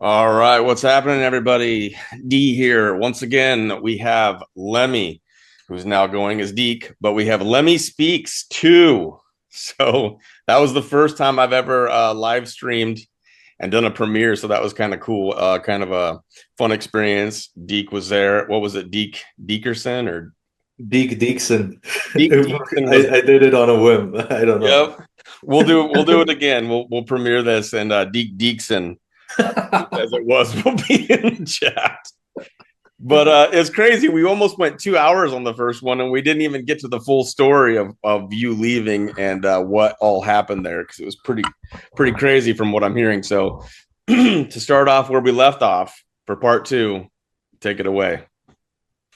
All right, what's happening, everybody? D here. Once again, we have Lemmy, who's now going as Deke, but we have Lemmy Speaks too. So that was the first time I've ever live streamed and done a premiere. So that was kind of cool, kind of a fun experience. Deke was there. What was it, Deke Dekerson or Deke Dixon. Deke Dekerson was? I did it on a whim. I don't know. Yep. We'll do it again. We'll premiere this and Deke Deekson, as it was, will be in the chat. But it's crazy. We almost went 2 hours on the first one, and we didn't even get to the full story of you leaving and what all happened there, because it was pretty crazy from what I'm hearing. So to start off where we left off for part two, take it away.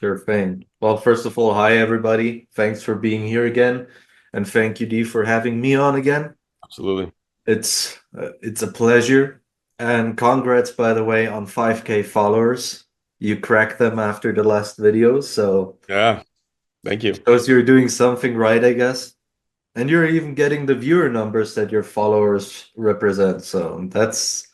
Sure thing. Well, first of all, hi everybody. Thanks for being here again, and thank you, Dee, for having me on again. Absolutely. It's a pleasure, and congrats, by the way, on 5K followers. You cracked them after the last video, so Yeah. Thank you. shows you're doing something right, I guess. And you're even getting the viewer numbers that your followers represent. So that's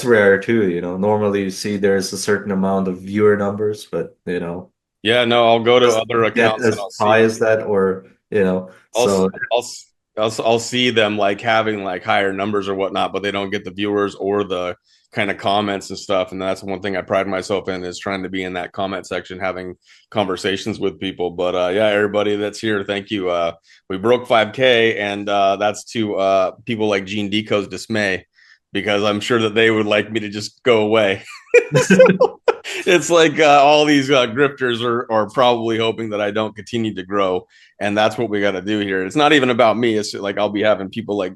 rare too, Normally you see there's a certain amount of viewer numbers, but Yeah. No, I'll go to other doesn't get accounts and as I'll see. high as that or. I'll So I'll I'll see them like having like higher numbers or whatnot, but they don't get the viewers or the kind of comments and stuff. And that's one thing I pride myself in, is trying to be in that comment section, having conversations with people. But yeah, everybody that's here, thank you. We broke 5K, and that's to people like Gene Decode's dismay, because I'm sure that they would like me to just go away. So it's like all these grifters are probably hoping that I don't continue to grow, and that's what we got to do here. It's not even about me. It's like I'll be having people like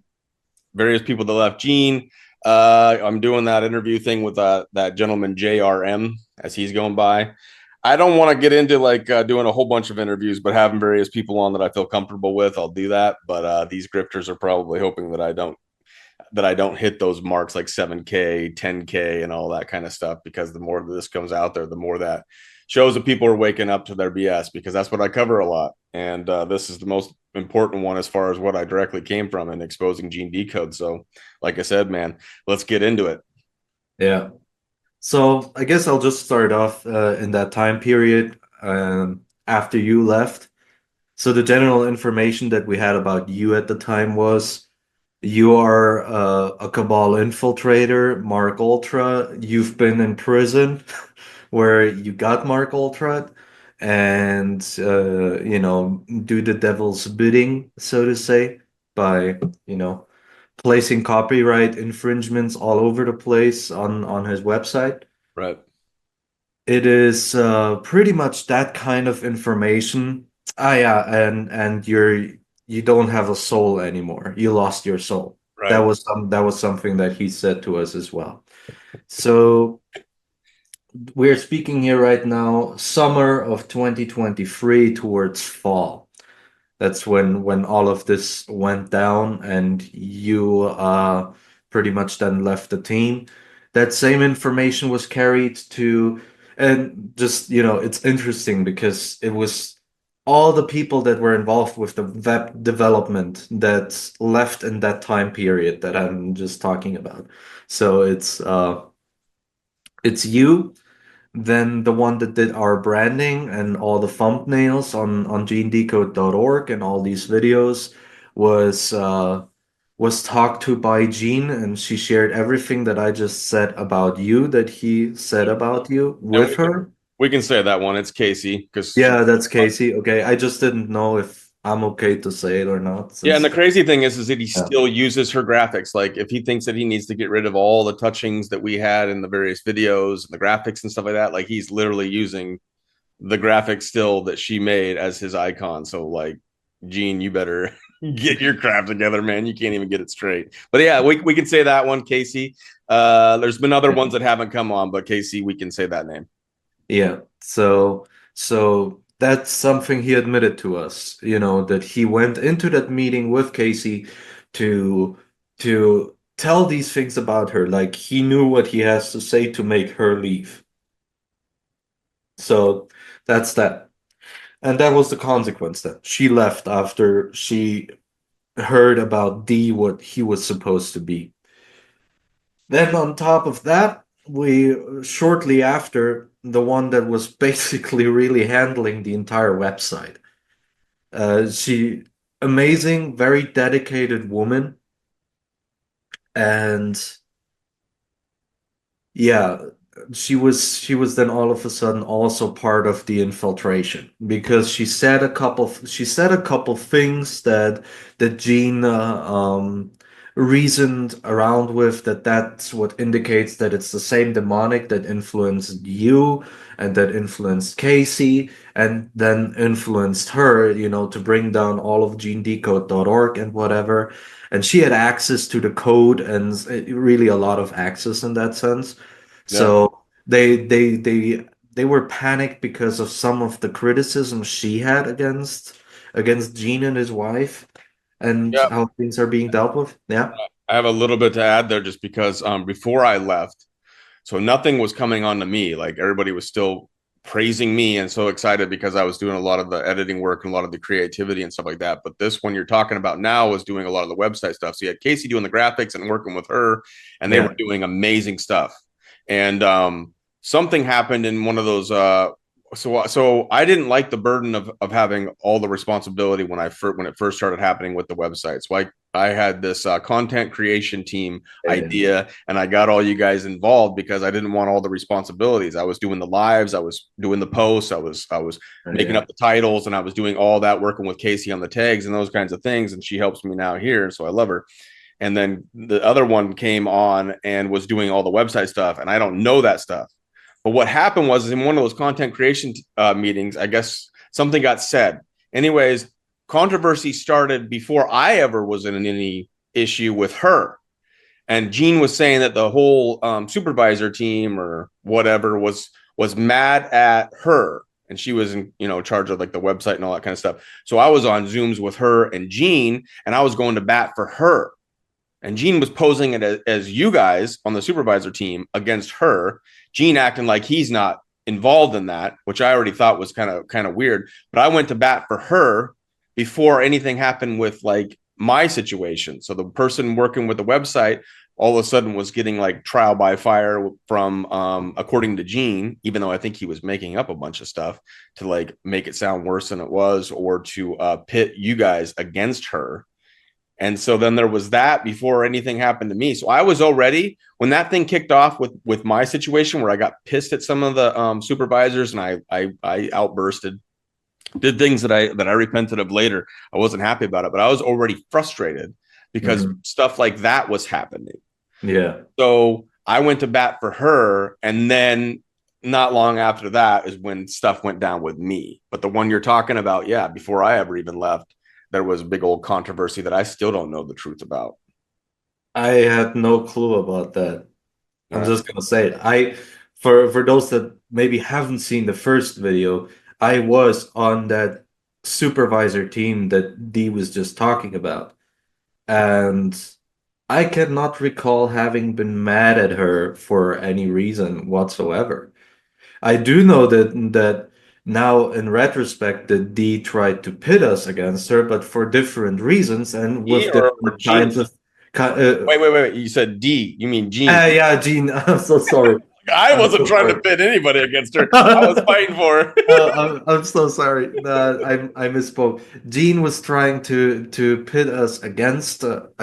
various people that left Gene. I'm doing that interview thing with that gentleman JRM as he's going by. I don't want to get into like doing a whole bunch of interviews, but having various people on that I feel comfortable with, I'll do that. But these grifters are probably hoping that I don't hit those marks like 7K, 10K, and all that kind of stuff, because the more this comes out there, the more that shows that people are waking up to their BS, because that's what I cover a lot. And this is the most important one as far as what I directly came from and exposing Gene Decode. So, like I said, man, let's get into it. yeah. So I guess I'll just start off in that time period after you left. So the general information that we had about you at the time was you are a Cabal infiltrator, Mark Ultra. You've been in prison where you got Mark Ultra and, do the devil's bidding, so to say, by, placing copyright infringements all over the place on his website. Right. It is pretty much that kind of information. Ah, yeah, and you don't have a soul anymore. You lost your soul. That Right. was something that he said to us as well. So we're speaking here right now, summer of 2023 towards fall. That's when all of this went down and you pretty much then left the team. That same information was carried to, and just, it's interesting because it was all the people that were involved with the web development that left in that time period that I'm just talking about. So it's you, then the one that did our branding and all the thumbnails on genedecode.org and all these videos was was talked to by Gene, and she shared everything that I just said about you that he said about you And with her. we can say that one. It's Casey, because Yeah, that's Casey. Okay, I just didn't know if I'm okay to say it or not yeah, and since the crazy thing is that he yeah. still uses her graphics. Like if he thinks that he needs to get rid of all the touchings that we had in the various videos and the graphics and stuff like that, like he's literally using the graphics still that she made as his icon. So like, Gene, you better get your crap together, man. You can't even get it straight. But yeah, we can say that one, Casey. There's been other ones that haven't come on, but Casey, we can say that name. Yeah. So that's something he admitted to us, that he went into that meeting with Casey to to tell these things about her. Like he knew what he has to say to make her leave. So that's that. And that was the consequence that she left after she heard about D what he was supposed to be. Then on top of that, we shortly after, the one that was basically really handling the entire website. She amazing, very dedicated woman, and yeah, she was then all of a sudden also part of the infiltration because she said a couple things that Gene reasoned around with, that's what indicates that it's the same demonic that influenced you and that influenced Casey and then influenced her, to bring down all of genedecode.org and whatever. And she had access to the code and really a lot of access in that sense. Yeah. So they were panicked because of some of the criticism she had against Gene and his wife and Yeah. how things are being dealt with. Yeah. I have a little bit to add there just because before I left, so nothing was coming on to me. Like everybody was still praising me and so excited because I was doing a lot of the editing work and a lot of the creativity and stuff like that. But this one you're talking about now was doing a lot of the website stuff. So you had Casey doing the graphics and working with her, and they Yeah. were doing amazing stuff. And something happened in one of those. So I didn't like the burden of having all the responsibility when it first started happening with the website. So I had this content creation team Yeah. idea, and I got all you guys involved because I didn't want all the responsibilities. I was doing the lives, I was doing the posts, I was making Yeah. up the titles, and I was doing all that, working with Casey on the tags and those kinds of things. And she helps me now here, so I love her. And then the other one came on and was doing all the website stuff, and I don't know that stuff. But what happened was in one of those content creation meetings, I guess something got said. Anyways, controversy started before I ever was in any issue with her. And Gene was saying that the whole supervisor team or whatever was mad at her, and she was in charge of like the website and all that kind of stuff. So I was on Zooms with her and Gene, and I was going to bat for her. And Gene was posing it as you guys on the supervisor team against her. Gene acting like he's not involved in that, which I already thought was kind of weird. But I went to bat for her before anything happened with like my situation. So the person working with the website all of a sudden was getting like trial by fire from according to Gene, even though I think he was making up a bunch of stuff to like make it sound worse than it was, or to pit you guys against her. And so then there was that before anything happened to me. So I was already, when that thing kicked off with my situation where I got pissed at some of the supervisors, and I outbursted, did things that I repented of later. I wasn't happy about it, but I was already frustrated because Mhm. stuff like that was happening. Yeah. So I went to bat for her, and then not long after that is when stuff went down with me. But the one you're talking about, yeah, before I ever even left, there was a big old controversy that I still don't know the truth about. I had no clue about that. I'm Right. just gonna say it. For those that maybe haven't seen the first video, I was on that supervisor team that Dee was just talking about. And I cannot recall having been mad at her for any reason whatsoever. I do know that now in retrospect that Dee tried to pit us against her, but for different reasons and E with or different Gene? kinds of Wait. You said D. You mean Gene? yeah, Gene, I'm so sorry. I I'm wasn't so trying to sorry. pit anybody against her. I was fighting for her. I'm so sorry. I misspoke. Gene was trying to pit us against our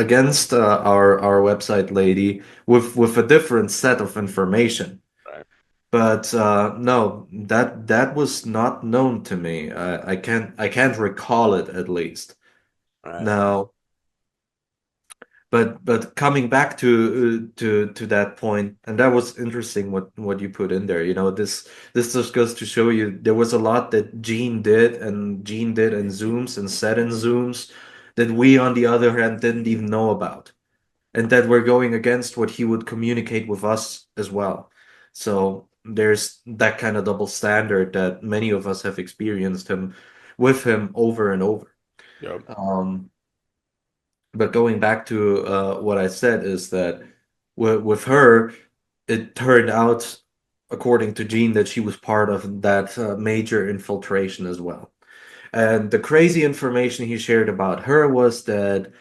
website lady with a different set of information. Right, But no, that was not known to me. I can't recall it at least. right, Now, but coming back to that point, and that was interesting what you put in there. This just goes to show you there was a lot that Gene did in Zooms and said in Zooms that we on the other hand didn't even know about, and that we're going against what he would communicate with us as well. So there's that kind of double standard that many of us have experienced him over and over. yep, Um, but going back to what I said is that with her, it turned out, according to Gene, that she was part of that major infiltration as well. And the crazy information he shared about her was that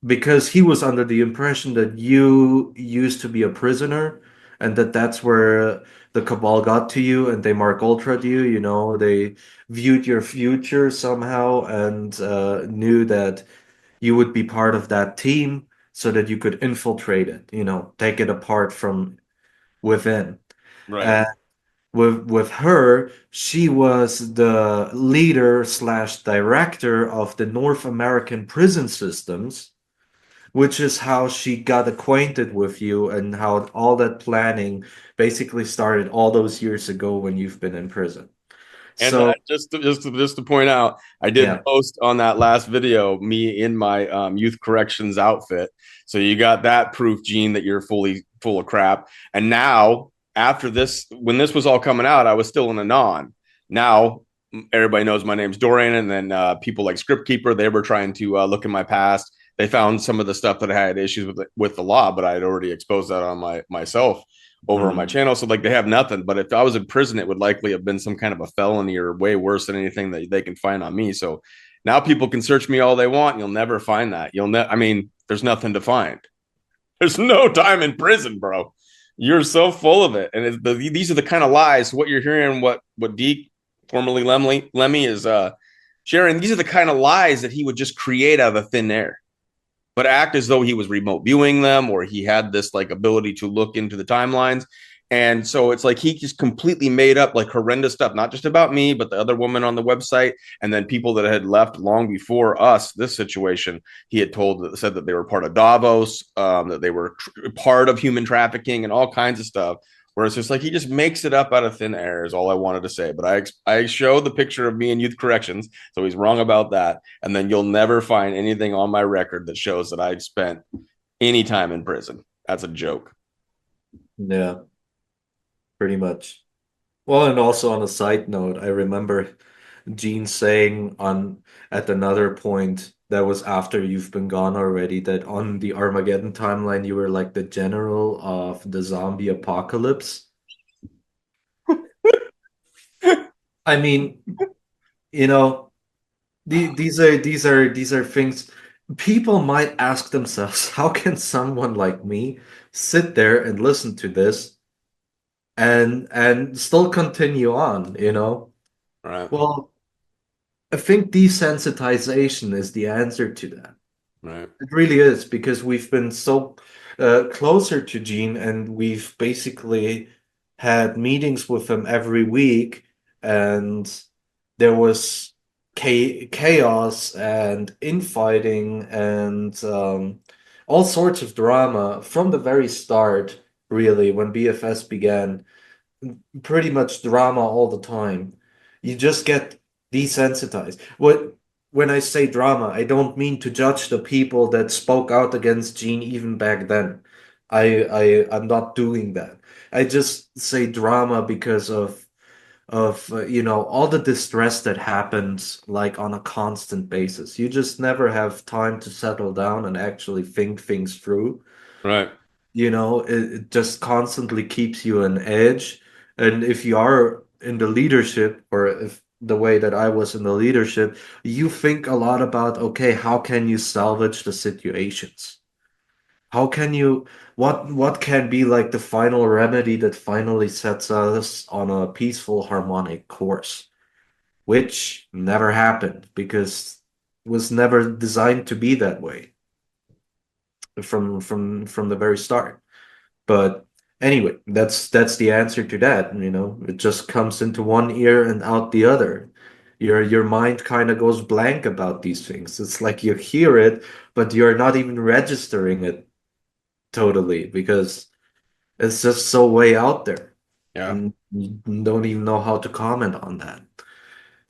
because he was under the impression that you used to be a prisoner and that's where the cabal got to you and they Mark Ultra'd you, you know, they viewed your future somehow and knew that you would be part of that team so that you could infiltrate it, you know, take it apart from within. Right. And with her, she was the leader slash director of the North American prison systems, which is how she got acquainted with you and how all that planning basically started all those years ago when you've been in prison. And So, just to point out, I did yeah. post on that last video me in my youth corrections outfit. So you got that proof, Gene, that you're fully full of crap. And now, after this, when this was all coming out, I was still in a non. Now everybody knows my name's Dorian, and then people like Script Keeper, they were trying to look in my past. They found some of the stuff that I had issues with the law, but I had already exposed that on myself over on my Mm. channel. So like they have nothing. But if I was in prison, it would likely have been some kind of a felony or way worse than anything that they can find on me. So now people can search me all they want. You'll never find that. I mean, there's nothing to find. There's no time in prison, bro. You're so full of it. And these are the kind of lies. What you're hearing, what Deke, formerly Lemmy is sharing, these are the kind of lies that he would just create out of thin air, but act as though he was remote viewing them or he had this like ability to look into the timelines. And so it's like he just completely made up like horrendous stuff, not just about me, but the other woman on the website, and then people that had left long before us. This situation, he had said that they were part of Davos, that they were part of human trafficking, and all kinds of stuff. Where it's just like he just makes it up out of thin air is all I wanted to say. But I showed the picture of me in youth corrections, so he's wrong about that. And then you'll never find anything on my record that shows that I spent any time in prison. That's a joke. Yeah, pretty much. Well, and also on a side note, I remember Gene saying on at another point that was after you've been gone already that on the Armageddon timeline you were like the general of the zombie apocalypse. I mean, you know, these are things people might ask themselves, how can someone like me sit there and listen to this and still continue on, you know? Right. Well, I think desensitization is the answer to that. Right. It really is because we've been so closer to Gene and we've basically had meetings with him every week, and there was chaos and infighting and all sorts of drama from the very start, really, when BFS began pretty much drama all the time. You just get desensitized. When I say drama, I don't mean to judge the people that spoke out against Gene even back then. I'm not doing that. I just say drama because of you know all the distress that happens like on a constant basis. You just never have time to settle down and actually think things through. Right. You know, it just constantly keeps you on edge. And if you are in the leadership, or if the way that I was in the leadership, you think a lot about, okay, how can you salvage the situations? How can you, what can be like the final remedy that finally sets us on a peaceful, harmonic course, which never happened because it was never designed to be that way from the very start. But anyway, that's the answer to that, you know. It just comes into one ear and out the other. Your mind kind of goes blank about these things. It's like you hear it, but you're not even registering it totally because it's just so way out there. Yeah. And you don't even know how to comment on that.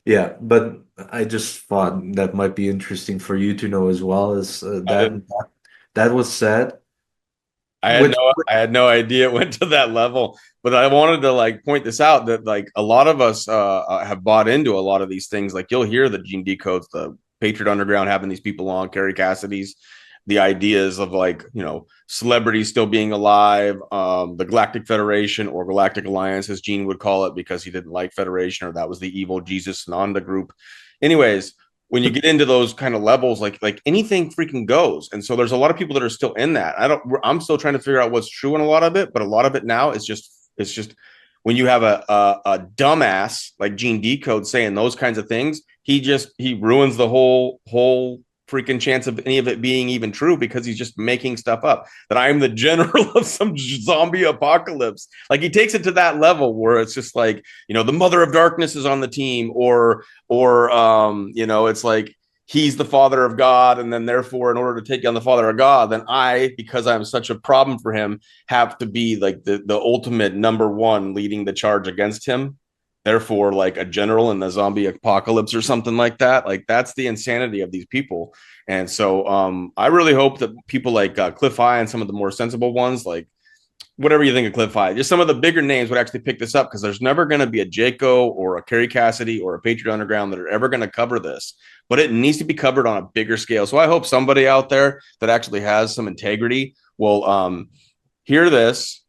Yeah, but I just thought that might be interesting for you to know as well as I didn't. that was said, I had which no I had no idea it went to that level. But I wanted to like point this out that like a lot of us have bought into a lot of these things. Like you'll hear the Gene Decodes, the Patriot Underground having these people on, Carrie Cassidy's, the ideas of like, celebrities still being alive, the Galactic Federation or Galactic Alliance, as Gene would call it, because he didn't like Federation or that was the evil Jesus Nanda group. Anyways, when you get into those kind of levels, like anything freaking goes. And so there's a lot of people that are still in that. I'm still trying to figure out what's true in a lot of it, but a lot of it now is just when you have a dumbass like Gene Decode saying those kinds of things, he ruins the whole freaking chance of any of it being even true, because he's just making stuff up that I'm the general of some zombie apocalypse. Like, he takes it to that level where it's just like, the mother of darkness is on the team, or it's like he's the father of God, and then therefore in order to take on the father of God, then I, because I'm such a problem for him, have to be like the ultimate number one leading the charge against him, therefore like a general in the zombie apocalypse or something like that. Like, that's the insanity of these people. And so I really hope that people like Cliff High and some of the more sensible ones, like whatever you think of Cliff High, just some of the bigger names would actually pick this up, because there's never going to be a Jaco or a Carrie Cassidy or a Patriot Underground that are ever going to cover this, but it needs to be covered on a bigger scale. So I hope somebody out there that actually has some integrity will hear this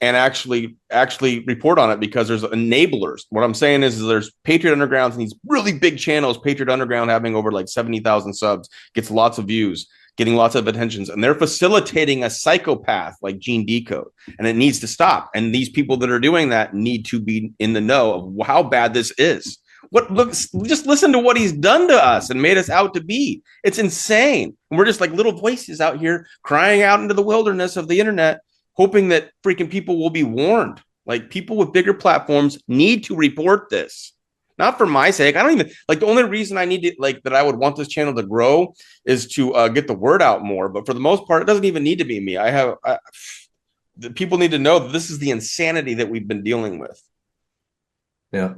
and actually report on it, because there's enablers. What I'm saying is there's Patriot Underground and these really big channels. Patriot Underground having over like 70,000 subs, gets lots of views, getting lots of attentions, and they're facilitating a psychopath like Gene Decode, and it needs to stop. And these people that are doing that need to be in the know of how bad this is. Just listen to what he's done to us and made us out to be. It's insane. And we're just like little voices out here crying out into the wilderness of the internet, hoping that freaking people will be warned. Like, people with bigger platforms need to report this. Not for my sake. I don't even like, the only reason I need to like that I would want this channel to grow is to get the word out more. But for the most part, it doesn't even need to be me. The people need to know that this is the insanity that we've been dealing with. Yeah.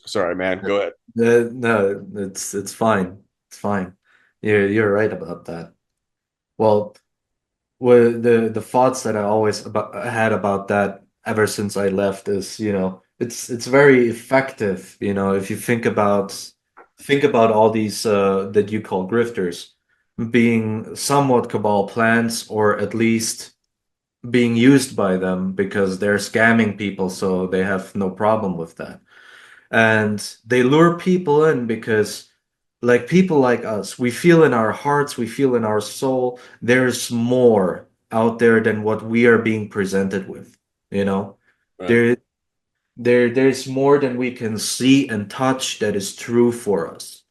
Sorry, man. Go ahead. No, it's fine. It's fine. You're right about that. Well, the thoughts that I always had about that ever since I left is, it's very effective, if you think about all these that you call grifters being somewhat cabal plans, or at least being used by them because they're scamming people, so they have no problem with that. And they lure people in because, like, people like us, we feel in our hearts, we feel in our soul, there's more out there than what we are being presented with, Right. there's more than we can see and touch that is true for us.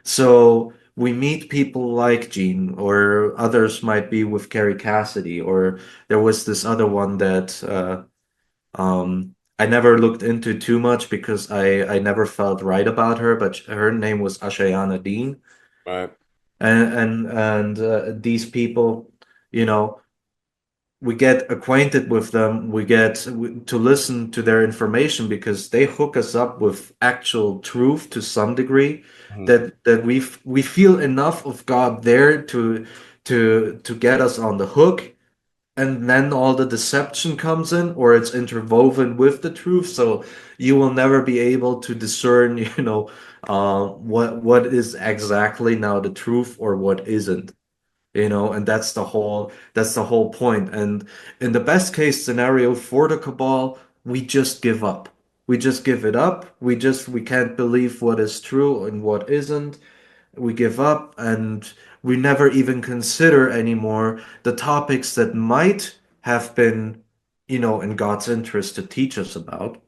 So we meet people like Gene, or others might be with Carrie Cassidy, or there was this other one that I never looked into too much because I never felt right about her, but her name was Ashayana Dean. Right. And these people, we get acquainted with them, we get to listen to their information because they hook us up with actual truth to some degree, that we feel enough of God there to get us on the hook, and then all the deception comes in, or it's interwoven with the truth, so you will never be able to discern, what is exactly now the truth or what isn't. And that's the whole point. And in the best case scenario for the cabal, we just give up. We just give it up. We can't believe what is true and what isn't. We give up, and we never even consider anymore the topics that might have been, in God's interest to teach us about,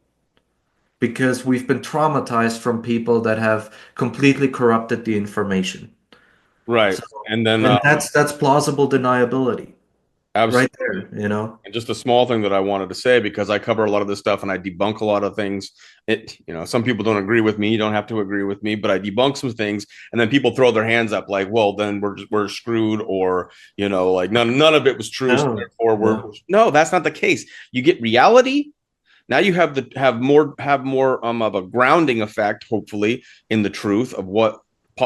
because we've been traumatized from people that have completely corrupted the information. Right. So, And then and that's plausible deniability absolutely. right there. And just a small thing that I wanted to say, because I cover a lot of this stuff and I debunk a lot of things. Some people don't agree with me. You don't have to agree with me, but I debunk some things, and then people throw their hands up like, "Well, then we're screwed," or like none of it was true. So No, therefore, no. no, that's not the case. You get reality. Now you have more of a grounding effect, hopefully, in the truth of what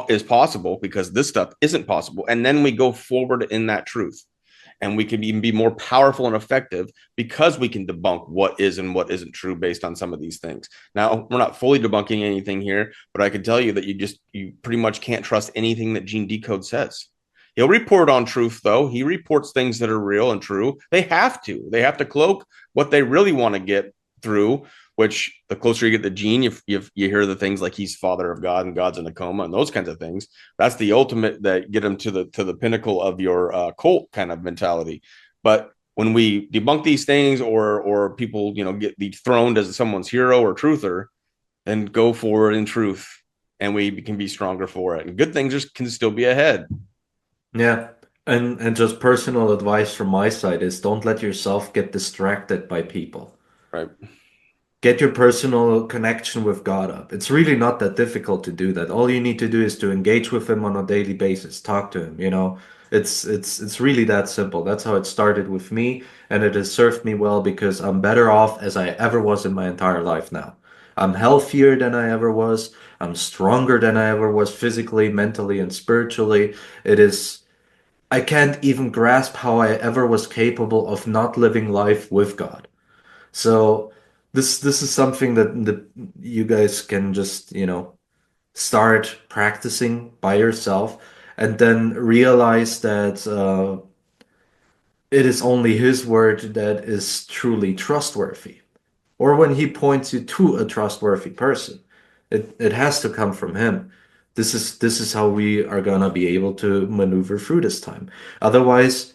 is possible, because this stuff isn't possible, and then we go forward in that truth. And we can even be more powerful and effective because we can debunk what is and what isn't true based on some of these things. Now, we're not fully debunking anything here, but I can tell you that you pretty much can't trust anything that Gene Decode says. He'll report on truth, though. He reports things that are real and true. They have to cloak what they really want to get through which the closer you get to Gene, you hear the things like he's father of God and God's in a coma and those kinds of things. That's the ultimate that get him to the pinnacle of your cult kind of mentality. But when we debunk these things, or people get dethroned as someone's hero or truther, then go forward in truth, and we can be stronger for it. And good things can still be ahead. Yeah. And just personal advice from my side is don't let yourself get distracted by people. Right. Get your personal connection with God up. It's really not that difficult to do that. All you need to do is to engage with him on a daily basis, talk to him, you know. It's really that simple. That's how it started with me, and it has served me well because I'm better off as I ever was in my entire life now. I'm healthier than I ever was. I'm stronger than I ever was physically, mentally, and spiritually. It is I can't even grasp how I ever was capable of not living life with God. So this is something that you guys can just, start practicing by yourself and then realize that it is only his word that is truly trustworthy. Or when he points you to a trustworthy person, it has to come from him. This is how we are gonna be able to maneuver through this time. Otherwise,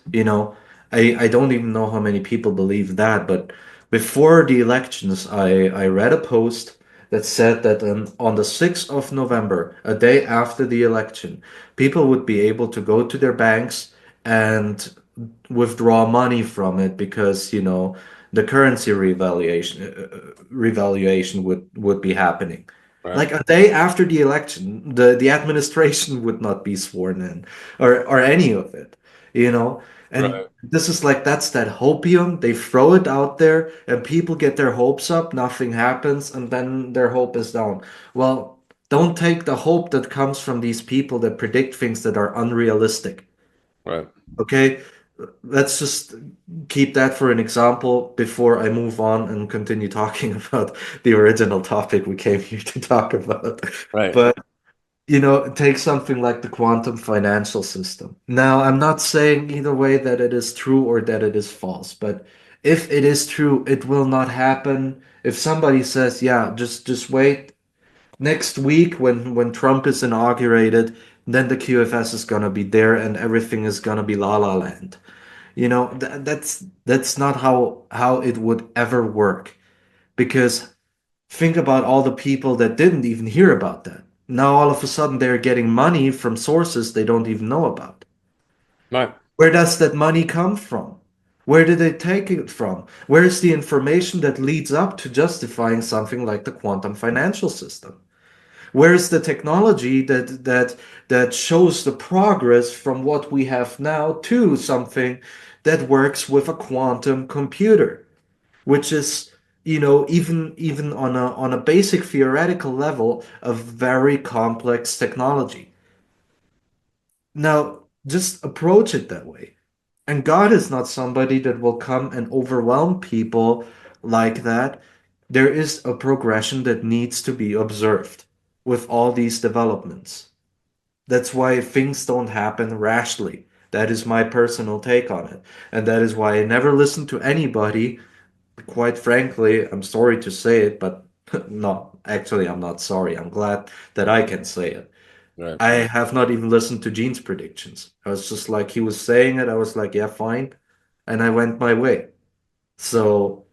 I don't even know how many people believe that, but before the elections, I read a post that said that on the 6th of November, a day after the election, people would be able to go to their banks and withdraw money from it because, the currency revaluation would be happening. Right. Like a day after the election, the administration would not be sworn in or any of it, you know? And Right. this is like that's that hopium. They throw it out there and people get their hopes up, nothing happens, and then their hope is down. Well, don't take the hope that comes from these people that predict things that are unrealistic. Right. Okay, let's just keep that for an example before I move on and continue talking about the original topic we came here to talk about. Right. But, take something like the quantum financial system. Now, I'm not saying either way that it is true or that it is false, but if it is true, it will not happen. If somebody says, yeah, just wait, next week when Trump is inaugurated, then the QFS is gonna be there and everything is gonna be la la land. That's not how it would ever work. Because think about all the people that didn't even hear about that. Now all of a sudden they're getting money from sources they don't even know about. Right. Where does that money come from? Where did they take it from? Where's the information that leads up to justifying something like the quantum financial system? Where's the technology that shows the progress from what we have now to something that works with a quantum computer, which is, even on a basic theoretical level, a very complex technology. Now, just approach it that way. And God is not somebody that will come and overwhelm people like that. There is a progression that needs to be observed with all these developments. That's why things don't happen rashly. That is my personal take on it. And that is why I never listen to anybody. Quite frankly, I'm sorry to say it, but no, actually, I'm not sorry. I'm glad that I can say it. Right. I have not even listened to Gene's predictions. I was just like, he was saying it. I was like, yeah, fine. And I went my way. So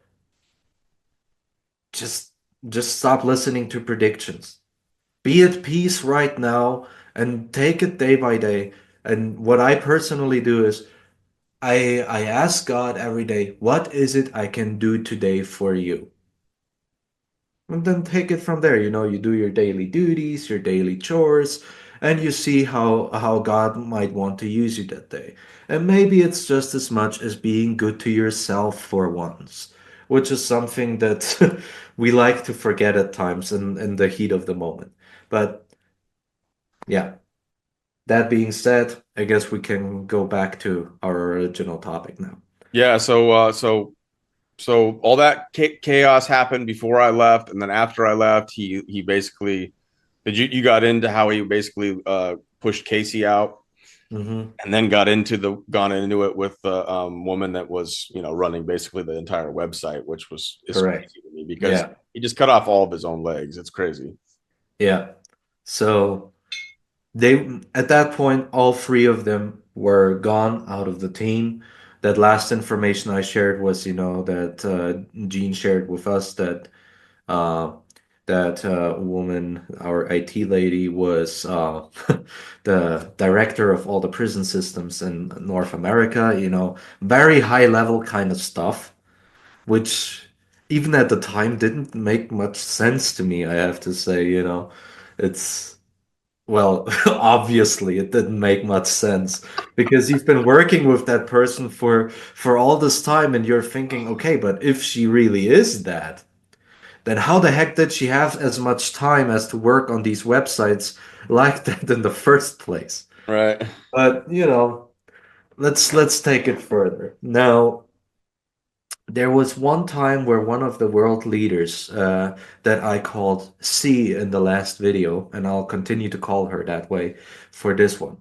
just just stop listening to predictions. Be at peace right now and take it day by day. And what I personally do is I ask God every day, what is it I can do today for you? And then take it from there. You do your daily duties, your daily chores, and you see how God might want to use you that day. And maybe it's just as much as being good to yourself for once, which is something that we like to forget at times in the heat of the moment. But yeah, that being said, I guess we can go back to our original topic now. Yeah. So all that chaos happened before I left, and then after I left, he basically did you got into how he basically pushed Casey out, Mm-hmm. and then gone into it with the woman that was running basically the entire website, which is Correct. crazy to me because Yeah. he just cut off all of his own legs. It's crazy. Yeah. So they at that point, all three of them were gone out of the team. That last information I shared was, that Gene shared with us that uh, woman, our IT lady, was the director of all the prison systems in North America. Very high level kind of stuff, which even at the time didn't make much sense to me. I have to say, it's. Well, obviously it didn't make much sense because you've been working with that person for all this time and you're thinking, okay, but if she really is that, then how the heck did she have as much time as to work on these websites like that in the first place? Right. But, let's take it further. Now, there was one time where one of the world leaders that I called C in the last video, and I'll continue to call her that way for this one.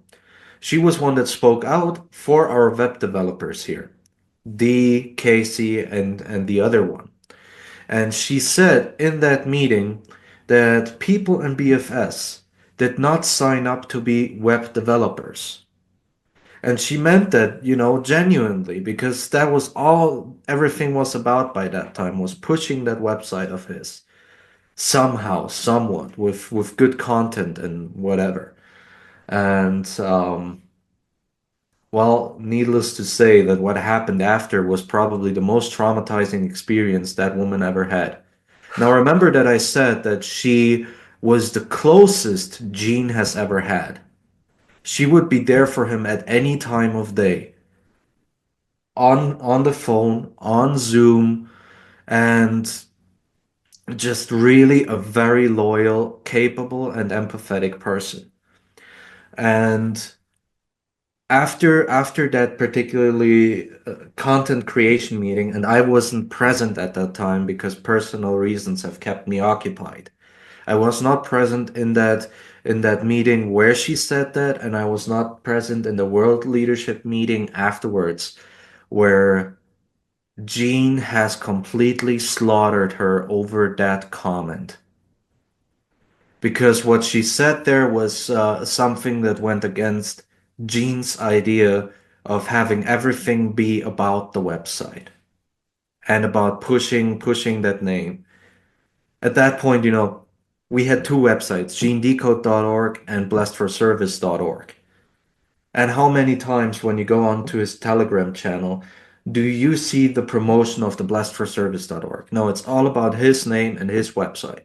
She was one that spoke out for our web developers here, D, Casey, and the other one. And she said in that meeting that people in BFS did not sign up to be web developers. And she meant that, genuinely, because that was all everything was about by that time, was pushing that website of his somehow, somewhat, with good content and whatever. And well, needless to say that what happened after was probably the most traumatizing experience that woman ever had. Now, remember that I said that she was the closest Gene has ever had. She would be there for him at any time of day, on the phone, on Zoom, and just really a very loyal, capable, and empathetic person. And after that particularly content creation meeting, and I wasn't present at that time because personal reasons have kept me occupied. I was not present in that meeting where she said that, and I was not present in the world leadership meeting afterwards, where Jean has completely slaughtered her over that comment. Because what she said there was something that went against Jean's idea of having everything be about the website and about pushing that name. At that point, we had two websites, genedecode.org and blessedforservice.org. And how many times when you go onto his Telegram channel do you see the promotion of the blessedforservice.org? No, it's all about his name and his website.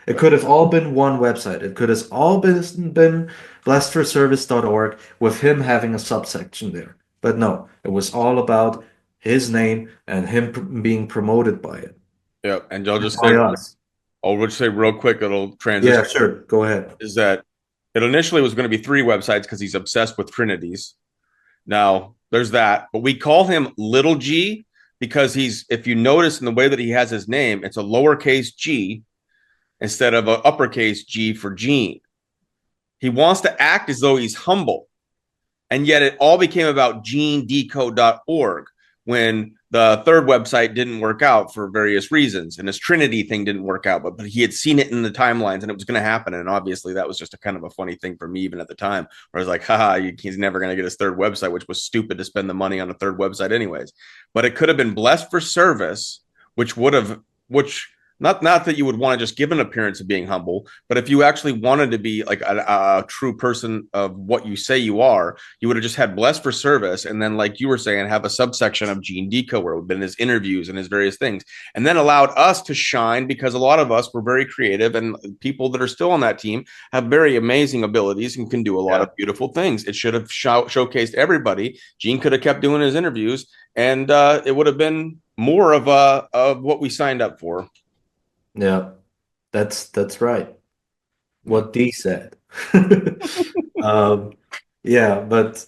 It could have all been one website. It could have all been blessedforservice.org with him having a subsection there. But no, it was all about his name and him being promoted by it. Yep. And I'll just say, By us. I'll just say real quick, it'll transition Yeah, sure. Go ahead. is that it initially was going to be three websites because he's obsessed with Trinities. Now, there's that, but we call him Little G because if you notice in the way that he has his name, it's a lowercase g instead of an uppercase G for Gene. He wants to act as though he's humble. And yet it all became about genedecode.org when the third website didn't work out for various reasons and his Trinity thing didn't work out, but he had seen it in the timelines and it was going to happen. And obviously that was just a kind of a funny thing for me even at the time where I was like, haha, he's never going to get his third website, which was stupid to spend the money on a third website anyways. But it could have been Blessed for Service, which not that you would want to just give an appearance of being humble, but if you actually wanted to be like a true person of what you say you are, you would have just had Blessed for Service, and then like you were saying, have a subsection of Gene Decode where it would have been his interviews and his various things, and then allowed us to shine because a lot of us were very creative, and people that are still on that team have very amazing abilities and can do a lot Yeah. of beautiful things. It should have showcased everybody. Gene could have kept doing his interviews, and it would have been more of what we signed up for. Yeah. That's right. Yeah, What Dee said. Um, yeah, but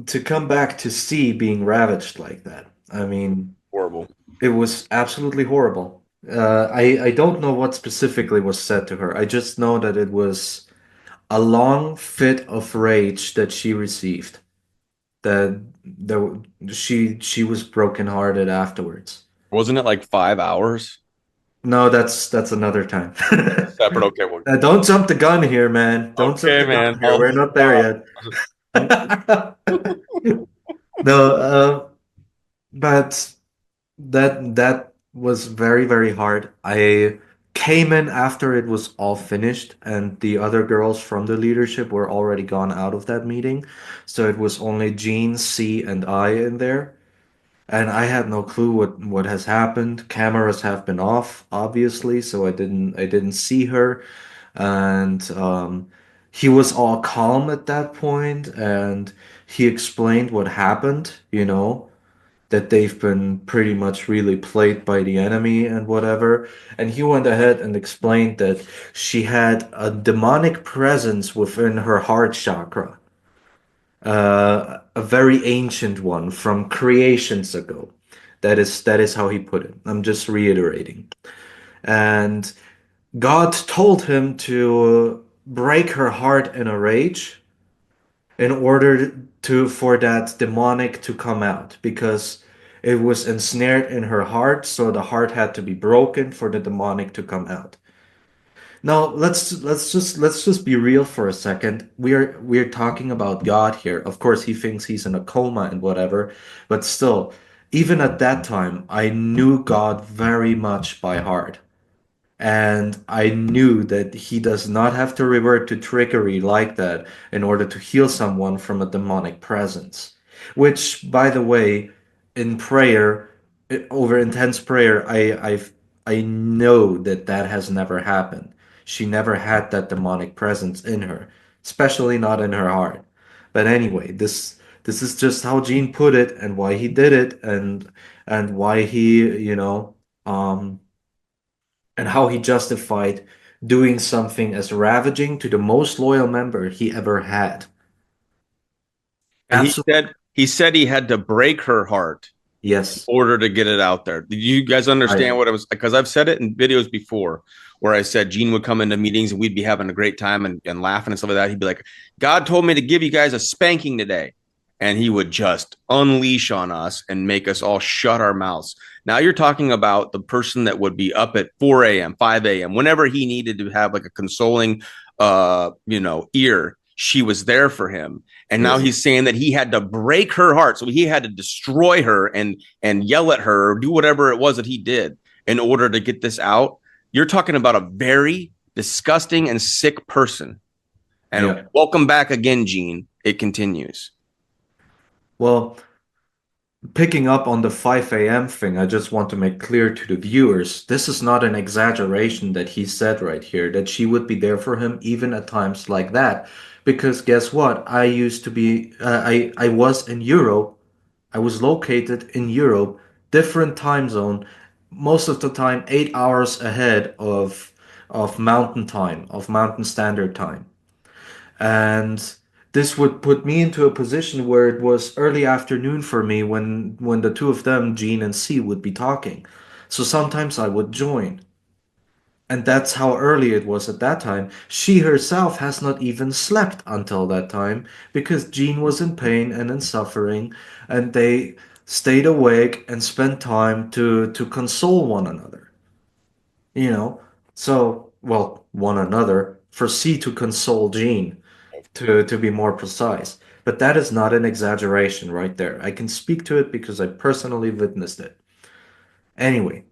to come back to C being ravaged like that, I mean, horrible. it was absolutely horrible. I don't know what specifically was said to her. I just know that it was a long fit of rage that she received. That she was brokenhearted afterwards. Wasn't it like 5 hours? No, that's another time. Separate. Okay, well, Don't jump the gun here, man. Don't jump okay, the gun man. here. We're not there yet. No, but that was very, very hard. I came in after it was all finished, and the other girls from the leadership were already gone out of that meeting. So it was only Jean, C, and I in there. And I had no clue what has happened. Cameras have been off, obviously, so I didn't see her. And he was all calm at that point, and he explained what happened, that they've been pretty much really played by the enemy and whatever. And he went ahead and explained that she had a demonic presence within her heart chakra, a very ancient one from creations ago. That is how he put it. I'm just reiterating. And God told him to break her heart in a rage in order to for that demonic to come out because it was ensnared in her heart, so the heart had to be broken for the demonic to come out. Now let's just be real for a second. We're talking about God here. Of course, he thinks he's in a coma and whatever, but still, even at that time, I knew God very much by heart. And I knew that he does not have to revert to trickery like that in order to heal someone from a demonic presence. Which, by the way, in prayer, over intense prayer, I know that that has never happened. She never had that demonic presence in her, especially not in her heart. But anyway, this is just how Gene put it and why he did it and why he, um and how he justified doing something as ravaging to the most loyal member he ever had. And Absolutely. he said he had to break her heart Yes. order to get it out there. Do you guys I understand what I was? Because I've said it in videos before where I said Gene would come into meetings and we'd be having a great time and laughing and stuff like that. He'd be like, God told me to give you guys a spanking today. And he would just unleash on us and make us all shut our mouths. Now you're talking about the person that would be up at 4 a.m., 5 a.m., whenever he needed to have like a consoling ear. She was there for him. And now yes. he's saying that he had to break her heart. So he had to destroy her and yell at her or do whatever it was that he did in order to get this out. You're talking about a very disgusting and sick person. And Yeah. welcome back again, Gene. It continues. Well, picking up on the 5 a.m. thing, I just want to make clear to the viewers, this is not an exaggeration that he said right here, that she would be there for him even at times like that. Because guess what? I used to be, I was in Europe. I was located in Europe, different time zone, most of the time 8 hours ahead of mountain time, of mountain standard time. And this would put me into a position where it was early afternoon for me when the two of them, Gene and C, would be talking. So sometimes I would join. And that's how early it was at that time. She herself has not even slept until that time because Jean was in pain and in suffering, and they stayed awake and spent time to console one another. You know? So, well, one another, for C to console Jean, to be more precise. But that is not an exaggeration right there. I can speak to it because I personally witnessed it. Anyway,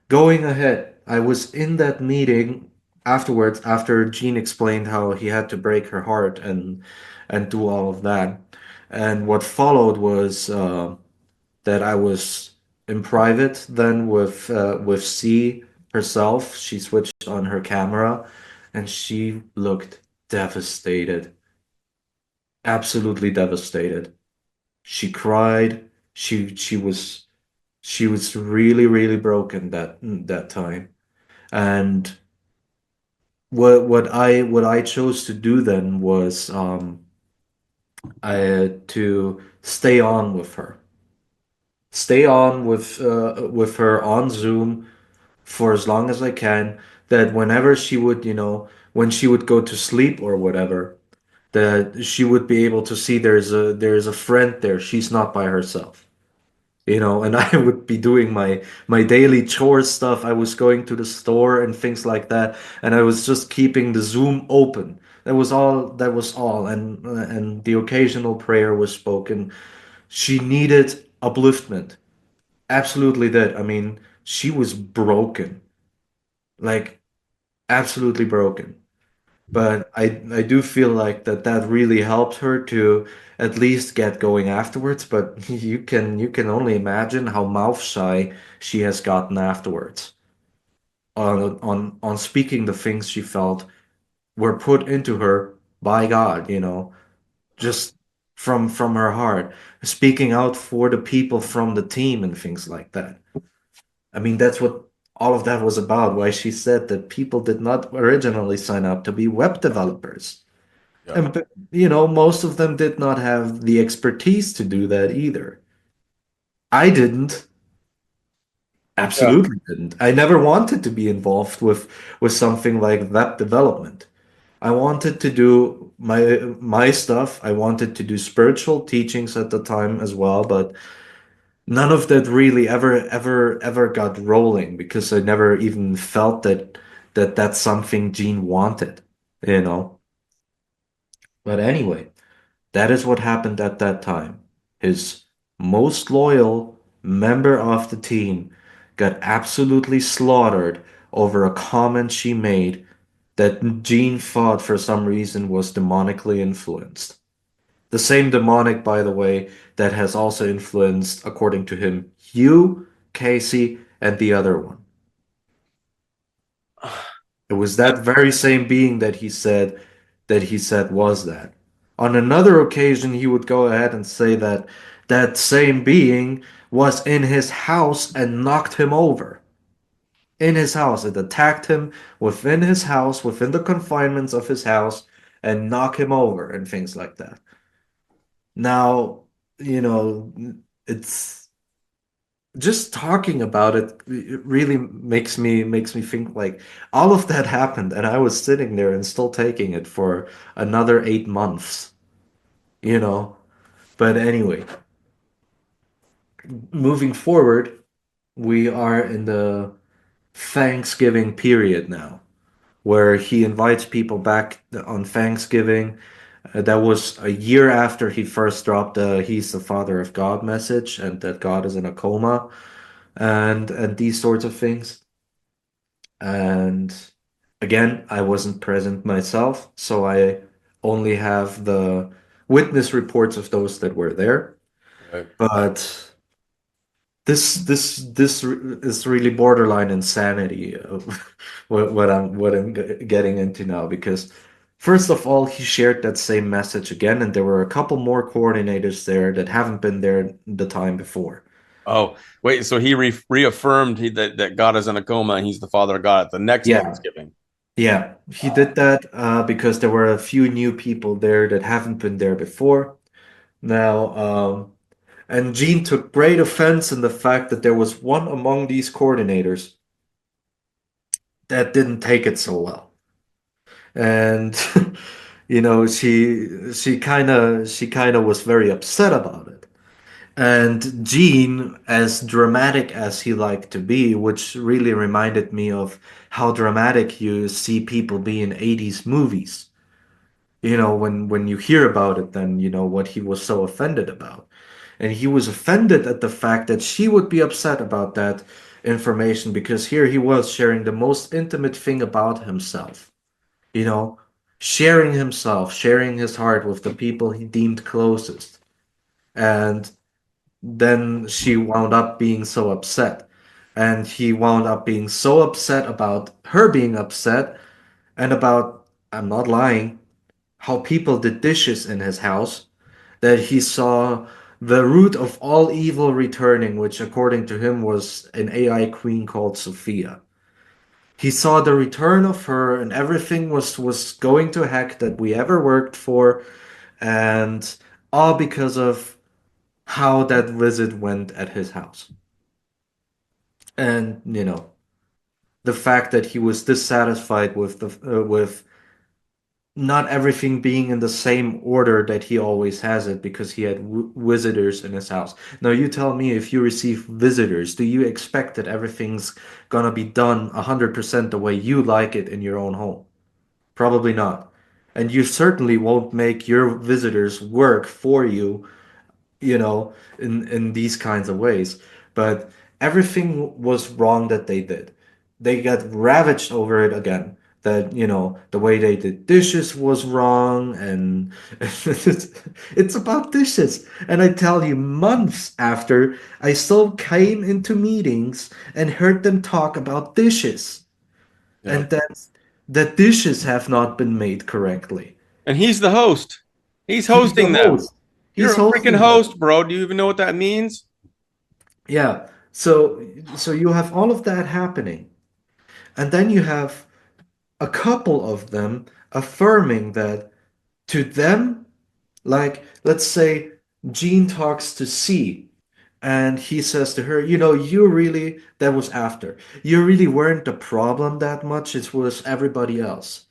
going ahead, I was in that meeting afterwards, after Gene explained how he had to break her heart and do all of that. And what followed was that I was in private then with C herself. She switched on her camera, and she looked devastated, absolutely devastated. She cried. She was really, really broken that time. And what I chose to do then was to stay on with her, stay on with her on Zoom for as long as I can. That whenever she would, when she would go to sleep or whatever, that she would be able to see there's a friend there. She's not by herself. and I would be doing my daily chores stuff. I was going to the store and things like that, and I was just keeping the Zoom open. That was all, and the occasional prayer was spoken. She needed upliftment. Absolutely did. I mean, she was broken. Like absolutely broken. But I do feel like that really helped her to at least get going afterwards. But you can only imagine how mouth shy she has gotten afterwards on speaking the things she felt were put into her by God, just from her heart, speaking out for the people from the team and things like that. I mean, that's what all of that was about. Why she said that people did not originally sign up to be web developers. Yeah. And most of them did not have the expertise to do that either. I didn't. Yeah. Absolutely didn't. I never wanted to be involved with something like web development. I wanted to do my stuff. I wanted to do spiritual teachings at the time as well, but none of that really ever got rolling because I never even felt that's something Gene wanted, you know. But anyway, that is what happened at that time. His most loyal member of the team got absolutely slaughtered over a comment she made that Gene thought for some reason was demonically influenced. The same demonic, by the way, that has also influenced, according to him, you, Casey, and the other one. It was that very same being that he said was that. On another occasion, he would go ahead and say that that same being was in his house and knocked him over. In his house, it attacked him within his house, within the confinements of his house, and knock him over and things like that. Now, you know, it's just talking about it really makes me think like all of that happened and I was sitting there and still taking it for another 8 months, you know. But anyway, moving forward, we are in the Thanksgiving period now, where he invites people back on Thanksgiving. That was a year after he first dropped the "He's the Father of God" message and that God is in a coma and these sorts of things. And again, I wasn't present myself, so I only have the witness reports of those that were there. Right. But this is really borderline insanity of what I'm getting into now because first of all, he shared that same message again, and there were a couple more coordinators there that haven't been there the time before. Oh, wait. So he reaffirmed that God is in a coma and he's the Father of God at the next Yeah, Thanksgiving. yeah, he did that because there were a few new people there that haven't been there before. Now, and Gene took great offense in the fact that there was one among these coordinators that didn't take it so well. And she kind of was very upset about it. And Gene, as dramatic as he liked to be, which really reminded me of how dramatic you see people be in 80s movies. When you hear about it, then you know what he was so offended about. And he was offended at the fact that she would be upset about that information because here he was sharing the most intimate thing about himself, you know, sharing himself, sharing his heart with the people he deemed closest. And then she wound up being so upset. And he wound up being so upset about her being upset and about, I'm not lying, how people did dishes in his house, that he saw the root of all evil returning, which according to him was an AI queen called Sophia. He saw the return of her and everything was going to heck that we ever worked for, and all because of how that visit went at his house. And the fact that he was dissatisfied with not everything being in the same order that he always has it because he had visitors in his house. Now, you tell me, if you receive visitors, do you expect that everything's gonna be done 100% the way you like it in your own home? Probably not. And you certainly won't make your visitors work for you, in these kinds of ways. But everything was wrong that they did. They got ravaged over it again. That, the way they did dishes was wrong, and it's about dishes. And I tell you, months after, I still came into meetings and heard them talk about dishes, Yep. and that dishes have not been made correctly. And he's the host. He's He's the hosting them. host. You're He's a freaking hosting them. host, bro. Do you even know what that means? Yeah. So you have all of that happening. And then you have a couple of them affirming that to them, like, let's say Jean talks to C, and he says to her, you really, that was after, you really weren't the problem that much, it was everybody else.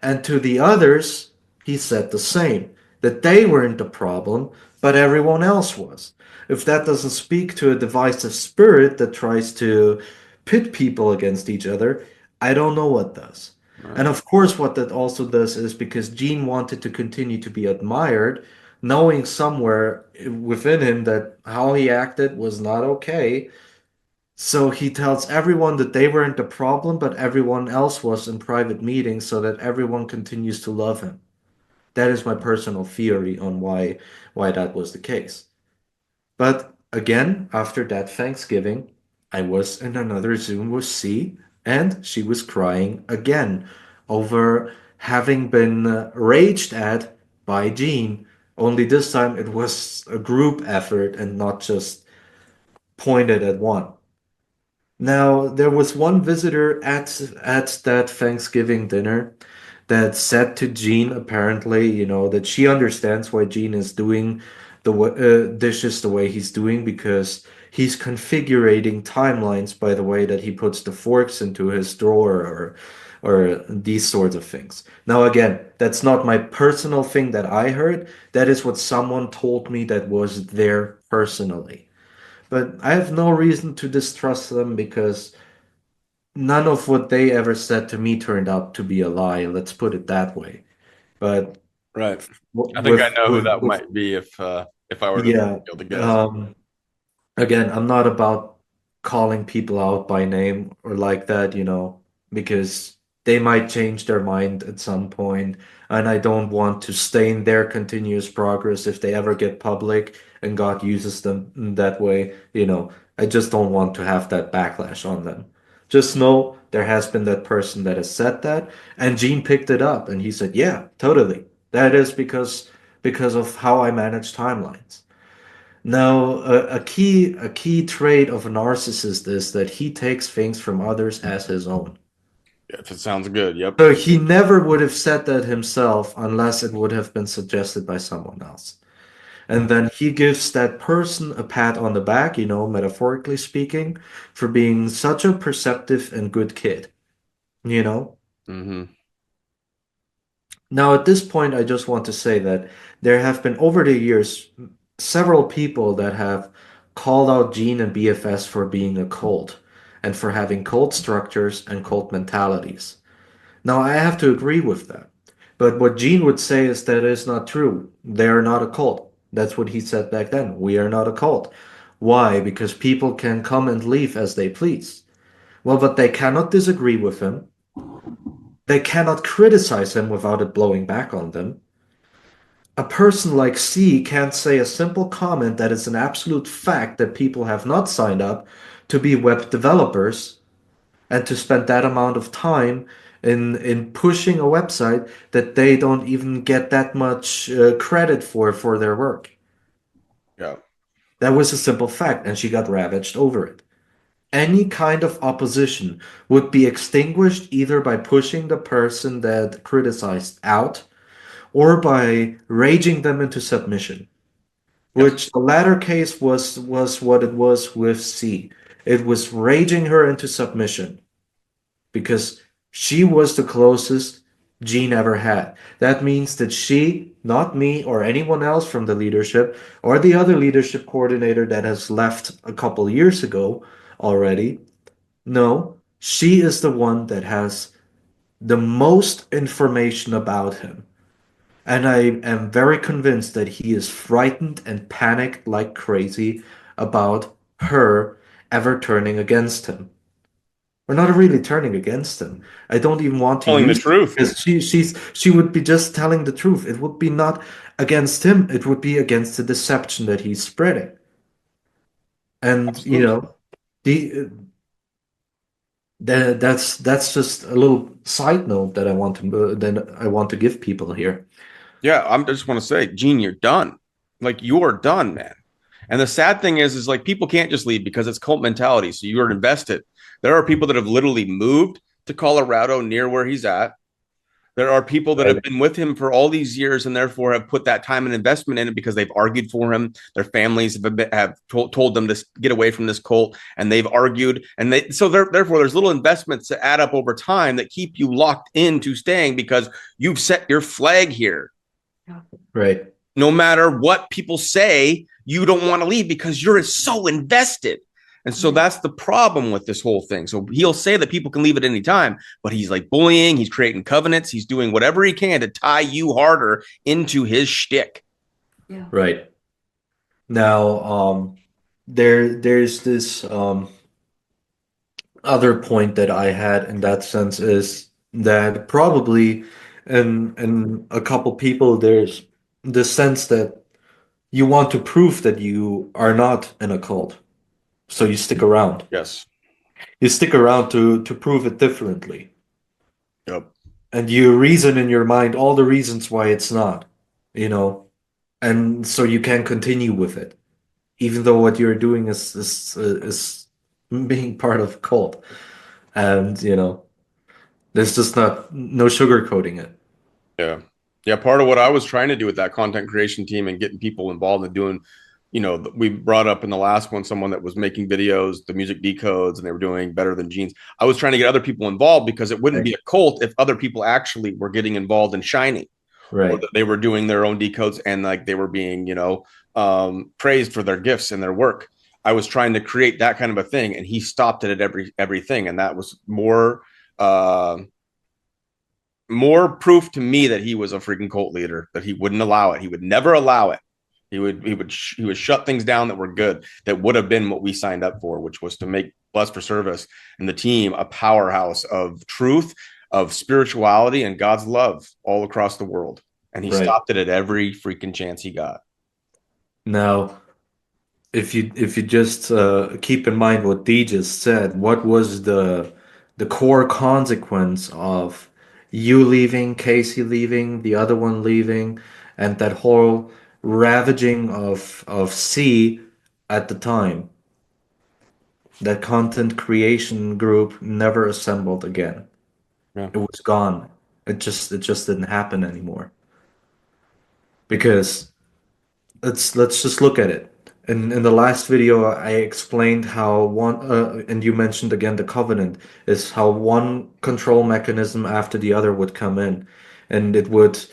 And to the others, he said the same, that they weren't the problem, but everyone else was. If that doesn't speak to a divisive spirit that tries to pit people against each other, I don't know what does. And Right. of course, what that also does is because Gene wanted to continue to be admired, knowing somewhere within him that how he acted was not okay, so he tells everyone that they weren't the problem, but everyone else was in private meetings so that everyone continues to love him. That is my personal theory on why that was the case. But again, after that Thanksgiving, I was in another Zoom with C, and she was crying again over having been raged at by Gene. Only this time it was a group effort and not just pointed at one. Now, there was one visitor at that Thanksgiving dinner that said to Jean, apparently, that she understands why Jean is doing the dishes the way he's doing, because he's configuring timelines by the way that he puts the forks into his drawer, or these sorts of things. Now, again, that's not my personal thing that I heard. That is what someone told me that was there personally. But I have no reason to distrust them because none of what they ever said to me turned out to be a lie. Let's put it that way. But Right. I think I with know who with that with might be if I were to be yeah, able to guess. um, again, I'm not about calling people out by name or like that, because they might change their mind at some point, and I don't want to stain their continuous progress if they ever get public and God uses them in that way, I just don't want to have that backlash on them. Just know there has been that person that has said that, and Gene picked it up and he said, "Yeah, totally. That is because of how I manage timelines." Now, a key trait of a narcissist is that he takes things from others as his own. Yeah, if it sounds good, yep. So he never would have said that himself unless it would have been suggested by someone else. And then he gives that person a pat on the back, metaphorically speaking, for being such a perceptive and good kid, you know? Mm-hmm. Now, at this point, I just want to say that there have been over the years several people that have called out Gene and BFS for being a cult and for having cult structures and cult mentalities. Now, I have to agree with that. But what Gene would say is that is not true. They are not a cult. That's what he said back then. We are not a cult. Why? Because people can come and leave as they please. Well, but they cannot disagree with him. They cannot criticize him without it blowing back on them. A person like C can't say a simple comment that is an absolute fact that people have not signed up to be web developers and to spend that amount of time in pushing a website that they don't even get that much credit for their work. Yeah. That was a simple fact, and she got ravaged over it. Any kind of opposition would be extinguished either by pushing the person that criticized out or by raging them into submission, Yes. which the latter case was what it was with C. It was raging her into submission because she was the closest. Jean ever had. That means that she, not me or anyone else from the leadership or the other leadership coordinator that has left a couple years ago already, no, she is the one that has the most information about him. And I am very convinced that he is frightened and panicked like crazy about her ever turning against him. Or not really turning against him. I don't even want to Telling the use it truth. because she would be just telling the truth. It would be not against him, it would be against the deception that he's spreading. And Absolutely. the that's just a little side note that I want to give people here. Yeah, I just want to say, Gene, you're done. Like you are done, man. And the sad thing is like people can't just leave because it's cult mentality. So you are invested. There are people that have literally moved to Colorado near where he's at. There are people that have Right. been with him for all these years and therefore have put that time and investment in it because they've argued for him. Their families have told them to get away from this cult, and they've argued. And therefore, there's little investments that add up over time that keep you locked into staying because you've set your flag here. Right. No matter what people say, you don't want to leave because you're so invested. And so that's the problem with this whole thing. So he'll say that people can leave at any time, but he's like bullying, he's creating covenants, he's doing whatever he can to tie you harder into his shtick. Right. Now, there's this other point that I had in that sense is that probably in a couple people there's the sense that you want to prove that you are not in a cult. So you stick around. Yes. You stick around to prove it differently. Yep. And you reason in your mind all the reasons why it's not, you know, and so you can continue with it, even though what you're doing is being part of a cult. And there's just no sugarcoating it. Yeah. Yeah. Part of what I was trying to do with that content creation team and getting people involved in doing, we brought up in the last one someone that was making videos, the music decodes, and they were doing better than Gene's. I was trying to get other people involved because it wouldn't Right. be a cult if other people actually were getting involved and shining, or Right. that they were doing their own decodes and like they were being, praised for their gifts and their work. I was trying to create that kind of a thing, and he stopped it at everything, and that was more proof to me that he was a freaking cult leader, that he wouldn't allow it. He would never allow it. He would shut things down that were good, that would have been what we signed up for, which was to make Blessed for Service and the team a powerhouse of truth, of spirituality, and God's love all across the world. And he Right. stopped it at every freaking chance he got. Now, if you just keep in mind what Dee just said, what was the core consequence of you leaving, Casey leaving, the other one leaving, and that whole ravaging of C at the time? That content creation group never assembled again. Yeah, It was gone. It just didn't happen anymore because let's just look at it. In the last video, I explained how and you mentioned again the covenant is how one control mechanism after the other would come in, and it would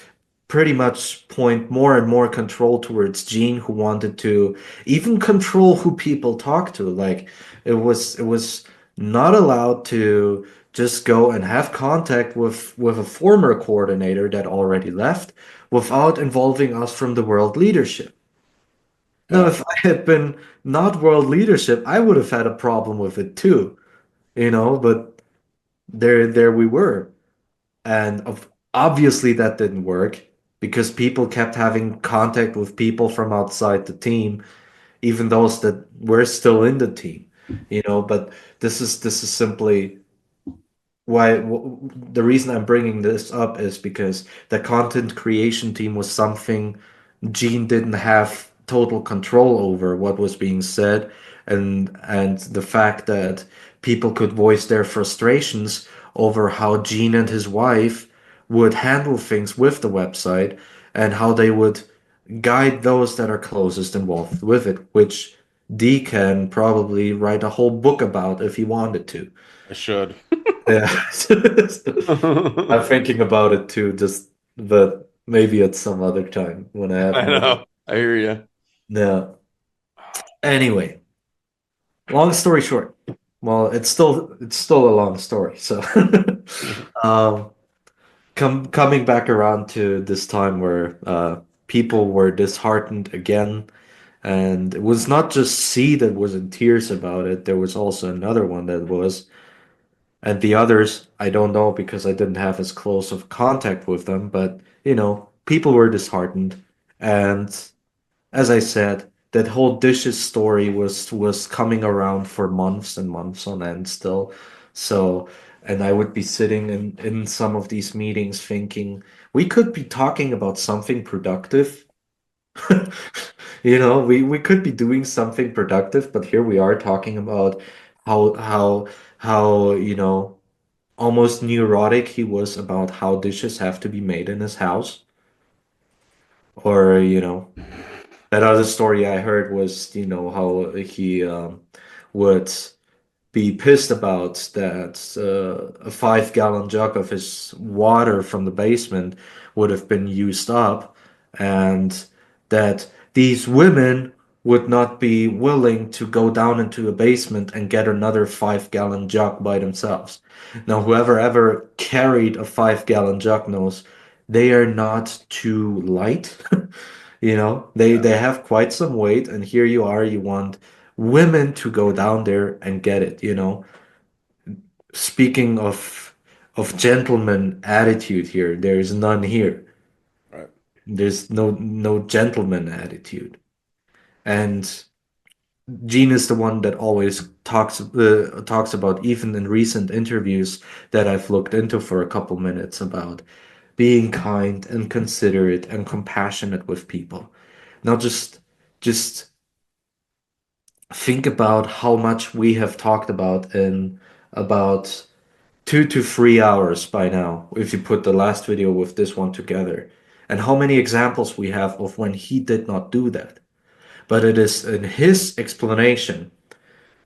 pretty much point more and more control towards Gene, who wanted to even control who people talk to. Like it was not allowed to just go and have contact with a former coordinator that already left without involving us from the world leadership. Now, yeah, if I had been not world leadership, I would have had a problem with it too, but there we were. And obviously that didn't work because people kept having contact with people from outside the team, even those that were still in the team, but this is simply why the reason I'm bringing this up is because the content creation team was something Gene didn't have total control over what was being said, and the fact that people could voice their frustrations over how Gene and his wife would handle things with the website and how they would guide those that are closest involved with it, which D can probably write a whole book about if he wanted to. I should. Yeah. I'm thinking about it too, just but maybe at some other time when I have I more. know. I hear you. Yeah. Anyway, long story short. Well, it's still a long story. So um coming back around to this time where people were disheartened again, and it was not just C that was in tears about it, there was also another one that was. And the others, I don't know because I didn't have as close of contact with them, but people were disheartened. And as I said, that whole dishes story was coming around for months and months on end still. So, and I would be sitting in some of these meetings thinking, we could be talking about something productive. We could be doing something productive, but here we are talking about how almost neurotic he was about how dishes have to be made in his house. Or, that other story I heard was, how he would be pissed about that a 5 gallon jug of his water from the basement would have been used up, and that these women would not be willing to go down into a basement and get another 5 gallon jug by themselves. Now, whoever ever carried a 5 gallon jug knows they are not too light. They have quite some weight, and here you are, you want women to go down there and get it. Speaking of gentleman attitude here, there's none here. Right. There's no gentleman attitude. And Gene is the one that always talks about, even in recent interviews that I've looked into for a couple minutes, about being kind and considerate and compassionate with people. Now just think about how much we have talked about in about 2 to 3 hours by now, if you put the last video with this one together, and how many examples we have of when he did not do that. But it is in his explanation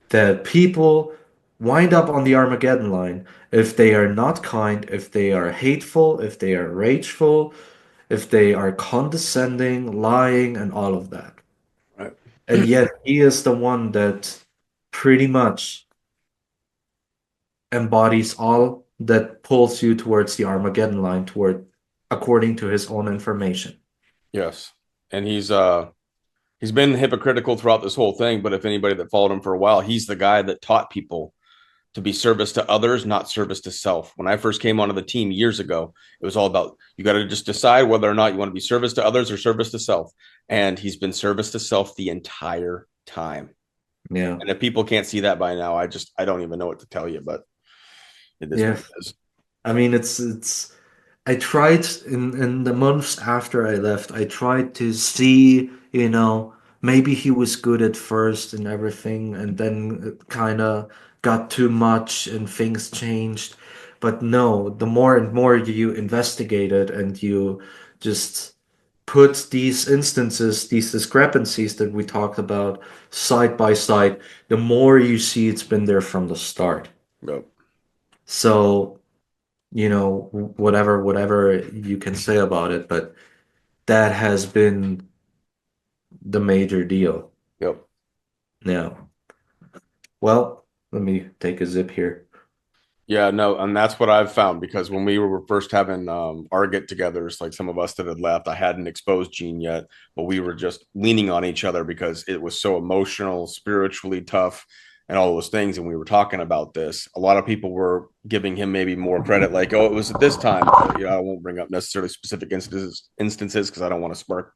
that people wind up on the Armageddon line if they are not kind, if they are hateful, if they are rageful, if they are condescending, lying, and all of that. Right. And yet he is the one that pretty much embodies all that pulls you towards the Armageddon line toward according to his own information. Yes. And he's been hypocritical throughout this whole thing, but if anybody that followed him for a while, he's the guy that taught people to be service to others, not service to self. When I first came onto the team years ago, it was all about you got to just decide whether or not you want to be service to others or service to self. And he's been service to self the entire time. Yeah. And if people can't see that by now, I don't even know what to tell you, but it is what Yeah. it is. I mean it's I tried in the months after I left, I tried to see, maybe he was good at first and everything, and then it kind of got too much and things changed. But no, the more and more you investigate it and you just put these instances, these discrepancies that we talked about side by side, the more you see it's been there from the start. Yep. So whatever you can say about it, but that has been the major deal. Yep. Now, well, let me take a zip here. Yeah, no, and that's what I've found because when we were first having our get-togethers, like some of us that had left, I hadn't exposed Gene yet, but we were just leaning on each other because it was so emotional, spiritually tough, and all those things. And we were talking about this. A lot of people were giving him maybe more credit, like, "Oh, it was at this time." I won't bring up necessarily specific instances because I don't want to spark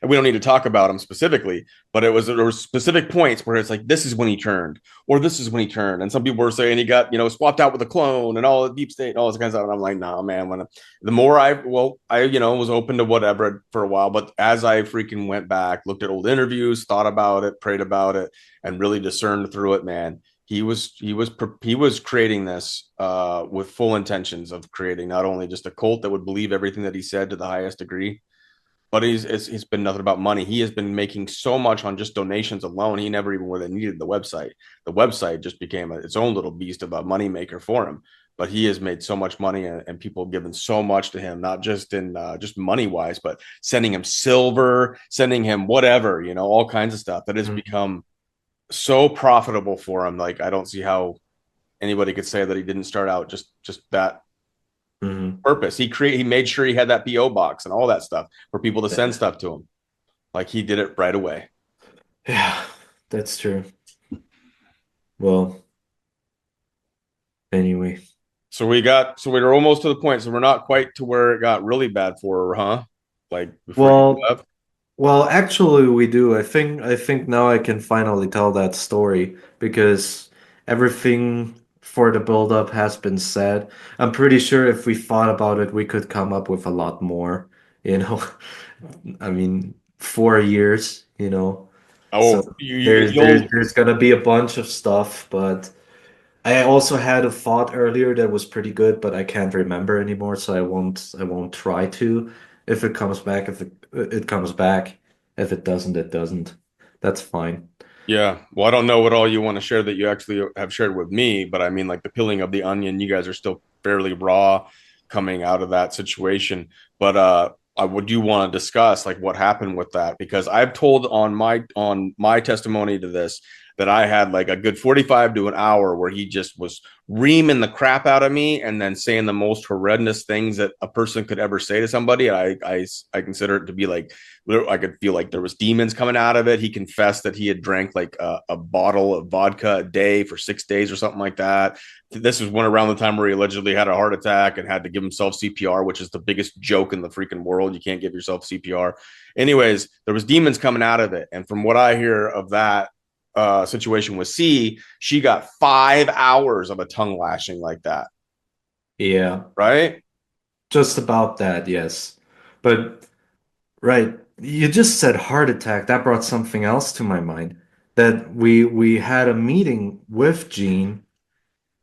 and we don't need to talk about them specifically, but there were specific points where it's like this is when he turned, or this is when he turned, and some people were saying he got swapped out with a clone and all the deep state and all this kind of stuff. And I'm like, nah, man. The more I was open to whatever for a while, but as I freaking went back, looked at old interviews, thought about it, prayed about it, and really discerned through it, man. He was creating this with full intentions of creating not only just a cult that would believe everything that he said to the highest degree, but it's been nothing about money. He has been making so much on just donations alone. He never even really needed the website. The website just became its own little beast of a moneymaker for him. but he has made so much money, and people have given so much to him, not just in just money wise, but sending him silver, sending him whatever, all kinds of stuff that has Mhm. become so profitable for him. Like I don't see how anybody could say that he didn't start out just that Mhm. purpose. He made sure he had that PO box and all that stuff for people to send stuff to him. Like he did it right away. Yeah, that's true. Well, anyway. So we were almost to the point. So we're not quite to where it got really bad for her, huh? Like before you Well, left. actually we do. I think now I can finally tell that story because everything for the build-up has been said. I'm pretty sure if we thought about it, we could come up with a lot more, you know. I mean, 4 years, you know. So Oh, there's there's you'll there's gonna be a bunch of stuff, but I also had a thought earlier that was pretty good, but I can't remember anymore, so I won't try to. If it comes back, if it comes back. If it doesn't, it doesn't. That's fine. Yeah. Well, I don't know what all you want to share that you actually have shared with me, but I mean, like the peeling of the onion, you guys are still fairly raw coming out of that situation. But I would you want to discuss like what happened with that? Because I've told on my testimony to this that I had like a good 45 to an hour where he just was reaming the crap out of me and then saying the most horrendous things that a person could ever say to somebody. I consider it to be like I could feel like there was demons coming out of it. He confessed that he had drank like a bottle of vodka a day for 6 days or something like that. This was one around the time where he allegedly had a heart attack and had to give himself CPR, which is the biggest joke in the freaking world. You can't give yourself CPR. Anyways, there was demons coming out of it, and from what I hear of that situation with C, she got 5 hours of a tongue lashing like that, Yeah, right? just about that, yes. But right, you just said heart attack. That brought something else to my mind. That we had a meeting with Gene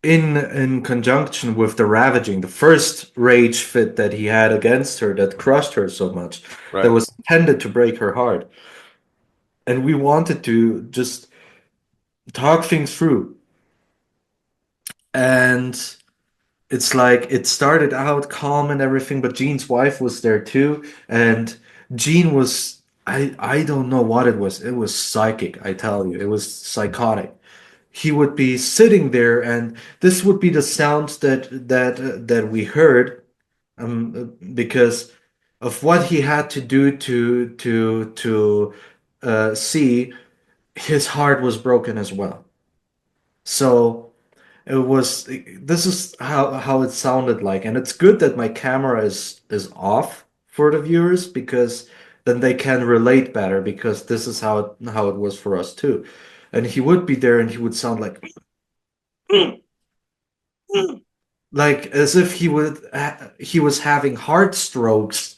in conjunction with the ravaging, the first rage fit that he had against her that crushed her so much, that Right. was intended to break her heart. And we wanted to just talk things through. And it's like it started out calm and everything, but Gene's wife was there too. And Gene was, I don't know what it was. It was psychic, I tell you. It was psychotic. He would be sitting there, and this would be the sounds that we heard, because of what he had to do to see. His heart was broken as well. So it was. This is how it sounded like, and it's good that my camera is off for the viewers because then they can relate better because this is how it was for us too. And he would be there, and he would sound like like as if he was having heart strokes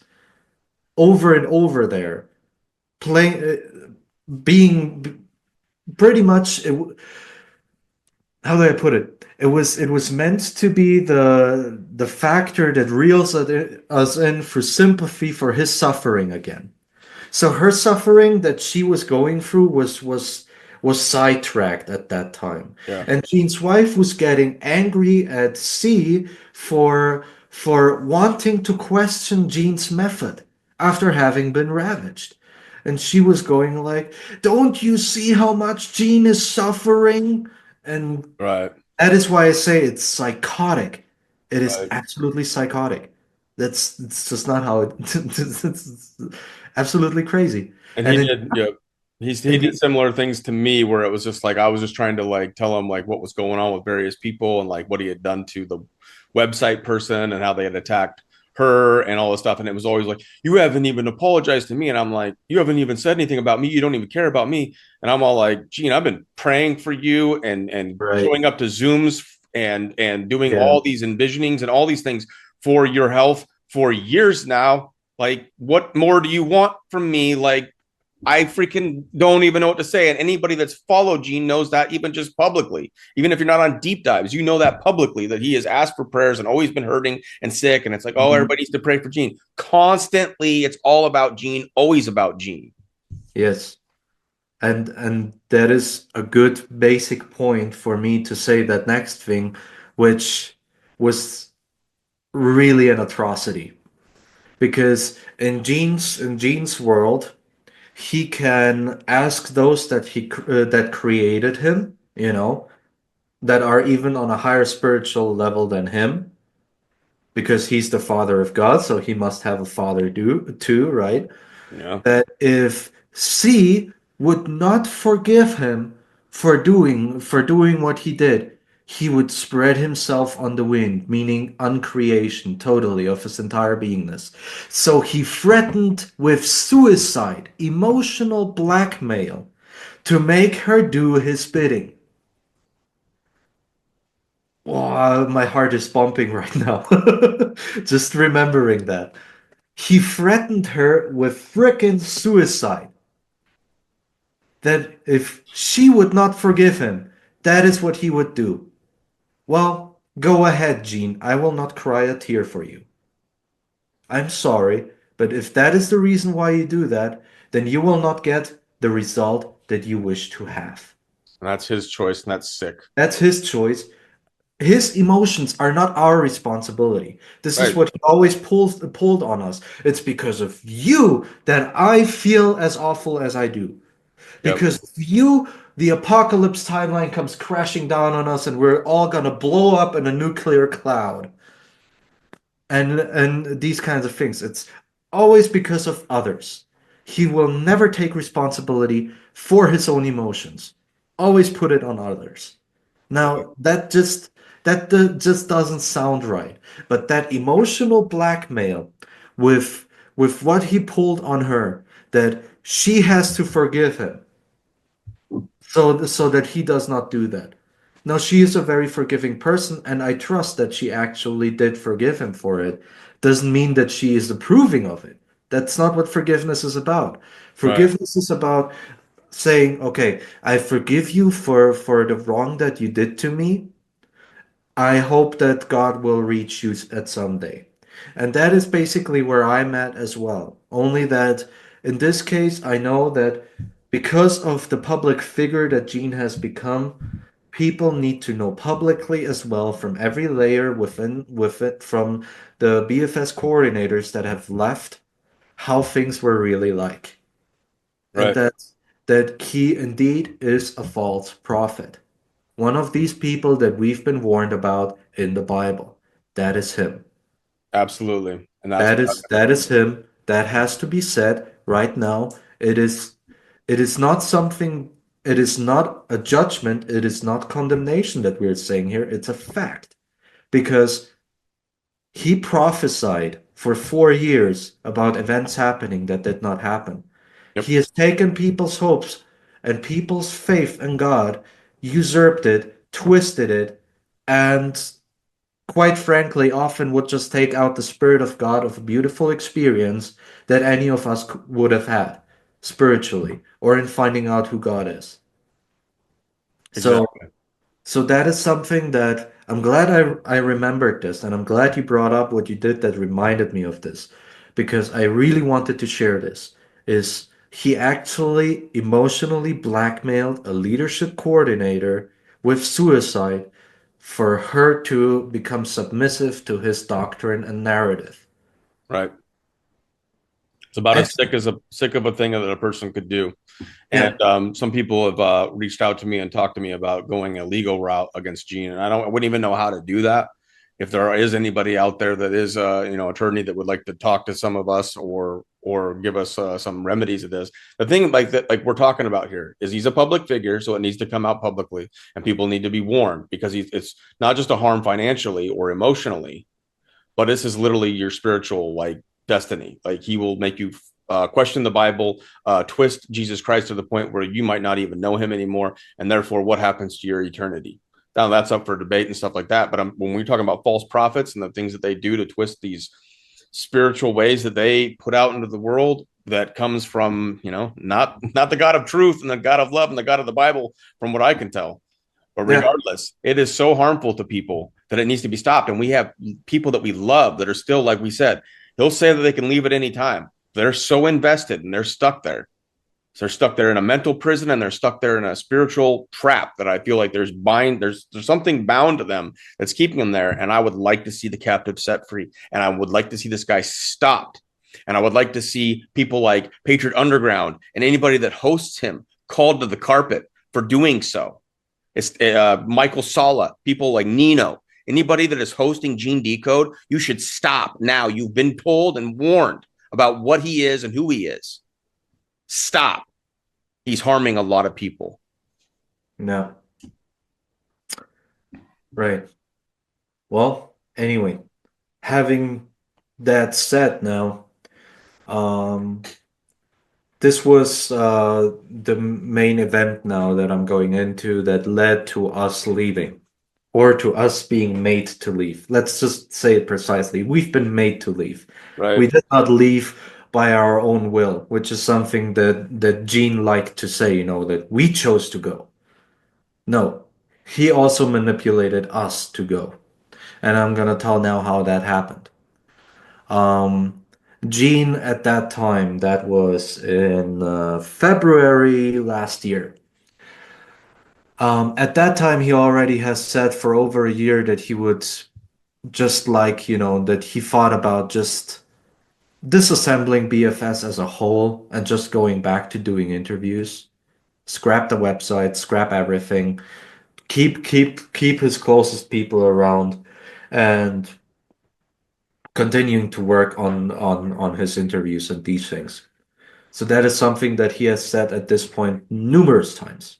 over and over there, playing, being pretty much. How do I put it? It was meant to be the factor that reels us in for sympathy for his suffering again. So her suffering that she was going through was sidetracked at that time. Yeah. And Jean's wife was getting angry at C for wanting to question Jean's method after having been ravaged. And she was going like, "Don't you see how much Jean is suffering?" And Right. that is why I say it's psychotic. It is Right. absolutely psychotic. It's just not how it. It's absolutely crazy. And he And it, did, yeah. He and did he, similar things to me where it was just like I was just trying to like tell him like what was going on with various people and like what he had done to the website person and how they had attacked her and all this stuff. And it was always like, you haven't even apologized to me. And I'm like, you haven't even said anything about me. You don't even care about me. And I'm all like, Gene, I've been praying for you and right, showing up to Zooms and doing yeah, all these envisionings and all these things for your health for years now. Like, what more do you want from me? Like, I freaking don't even know what to say. And anybody that's followed Gene knows that even just publicly. Even if you're not on deep dives, you know that publicly that he has asked for prayers and always been hurting and sick. And it's like, oh, mhm, everybody needs to pray for Gene. Constantly, it's all about Gene, always about Gene. yes, and that is a good basic point for me to say that next thing, which was really an atrocity. Because in Gene's world, he can ask those that created him, that are even on a higher spiritual level than him, because he's the father of God, so he must have a father too, right? Yeah. That if C would not forgive him for doing what he did, he would spread himself on the wind, meaning uncreation totally of his entire beingness. So he threatened with suicide, emotional blackmail, to make her do his bidding. Wow, my heart is pumping right now. Just remembering that. He threatened her with frickin' suicide. That if she would not forgive him, that is what he would do. Well, go ahead, Jean. I will not cry a tear for you. I'm sorry, but if that is the reason why you do that, then you will not get the result that you wish to have. And that's his choice, and that's sick. That's his choice. His emotions are not our responsibility. This is Right. what he always pulled on us. It's because of you that I feel as awful as I do. Yep. Because of you, the apocalypse timeline comes crashing down on us, and we're all gonna blow up in a nuclear cloud. And these kinds of things. It's always because of others. He will never take responsibility for his own emotions. Always put it on others. Now that just doesn't sound right. But that emotional blackmail with what he pulled on her, that she has to forgive him, so that he does not do that. Now she is a very forgiving person, and I trust that she actually did forgive him for it. Doesn't mean that she is approving of it. That's not what forgiveness is about. Right. Forgiveness is about saying, okay, I forgive you for the wrong that you did to me. I hope that God will reach you at some day. And that is basically where I'm at as well. Only that in this case, I know that because of the public figure that Gene has become, people need to know publicly as well, from every layer with it, from the BFS coordinators that have left, how things were really like. And Right. that he indeed is a false prophet. One of these people that we've been warned about in the Bible. That is him. Absolutely. And that's That what is that is him. That has to be said right now. It is not something, it is not a judgment, it is not condemnation that we're saying here. It's a fact. Because he prophesied for 4 years about events happening that did not happen. yep. He has taken people's hopes and people's faith in God, usurped it, twisted it, and quite frankly, often would just take out the Spirit of God of a beautiful experience that any of us would have had spiritually or in finding out who God is. So Exactly. So that is something that I'm glad I remembered this, and I'm glad you brought up what you did that reminded me of this, because I really wanted to share this. Is he actually emotionally blackmailed a leadership coordinator with suicide for her to become submissive to his doctrine and narrative. Right. It's about And as sick of a thing that a person could do. And yeah, some people have reached out to me and talked to me about going a legal route against Gene, and I wouldn't even know how to do that. If there is anybody out there that is attorney that would like to talk to some of us or give us some remedies of this, the thing like that, like we're talking about here, is he's a public figure, so it needs to come out publicly, and people need to be warned, because it's not just a harm financially or emotionally, but this is literally your spiritual like destiny. Like he will make you question the Bible, twist Jesus Christ to the point where you might not even know him anymore, and therefore, what happens to your eternity? Now that's up for debate and stuff like that. But when we're talking about false prophets and the things that they do to twist these spiritual ways that they put out into the world, that comes from not the God of truth and the God of love and the God of the Bible, from what I can tell. But yeah, regardless, it is so harmful to people that it needs to be stopped. And we have people that we love that are still, like we said, he'll say that they can leave at any time. They're so invested and they're stuck there. So they're stuck there in a mental prison, and they're stuck there in a spiritual trap that I feel like there's something bound to them that's keeping them there. And I would like to see the captive set free, and I would like to see this guy stopped, and I would like to see people like Patriot Underground and anybody that hosts him called to the carpet for doing so. It's Michael Sala, people like Nino, anybody that is hosting Gene Decode, you should stop now. You've been told and warned about what he is and who he is. Stop. He's harming a lot of people. No. Right. Well, anyway, having that said now, um, this was the main event now that I'm going into that led to us leaving, or to us being made to leave. Let's just say it precisely. We've been made to leave. We Right. did not leave by our own will, which is something that Gene liked to say, that we chose to go. No, he also manipulated us to go. And I'm gonna tell now how that happened. Um, Gene at that time, that was in February last year. At that time, he already has said for over a year that he would just like, that he thought about just disassembling BFS as a whole and just going back to doing interviews. Scrap the website, scrap everything, keep his closest people around, and continuing to work on his interviews and these things. So that is something that he has said at this point numerous times.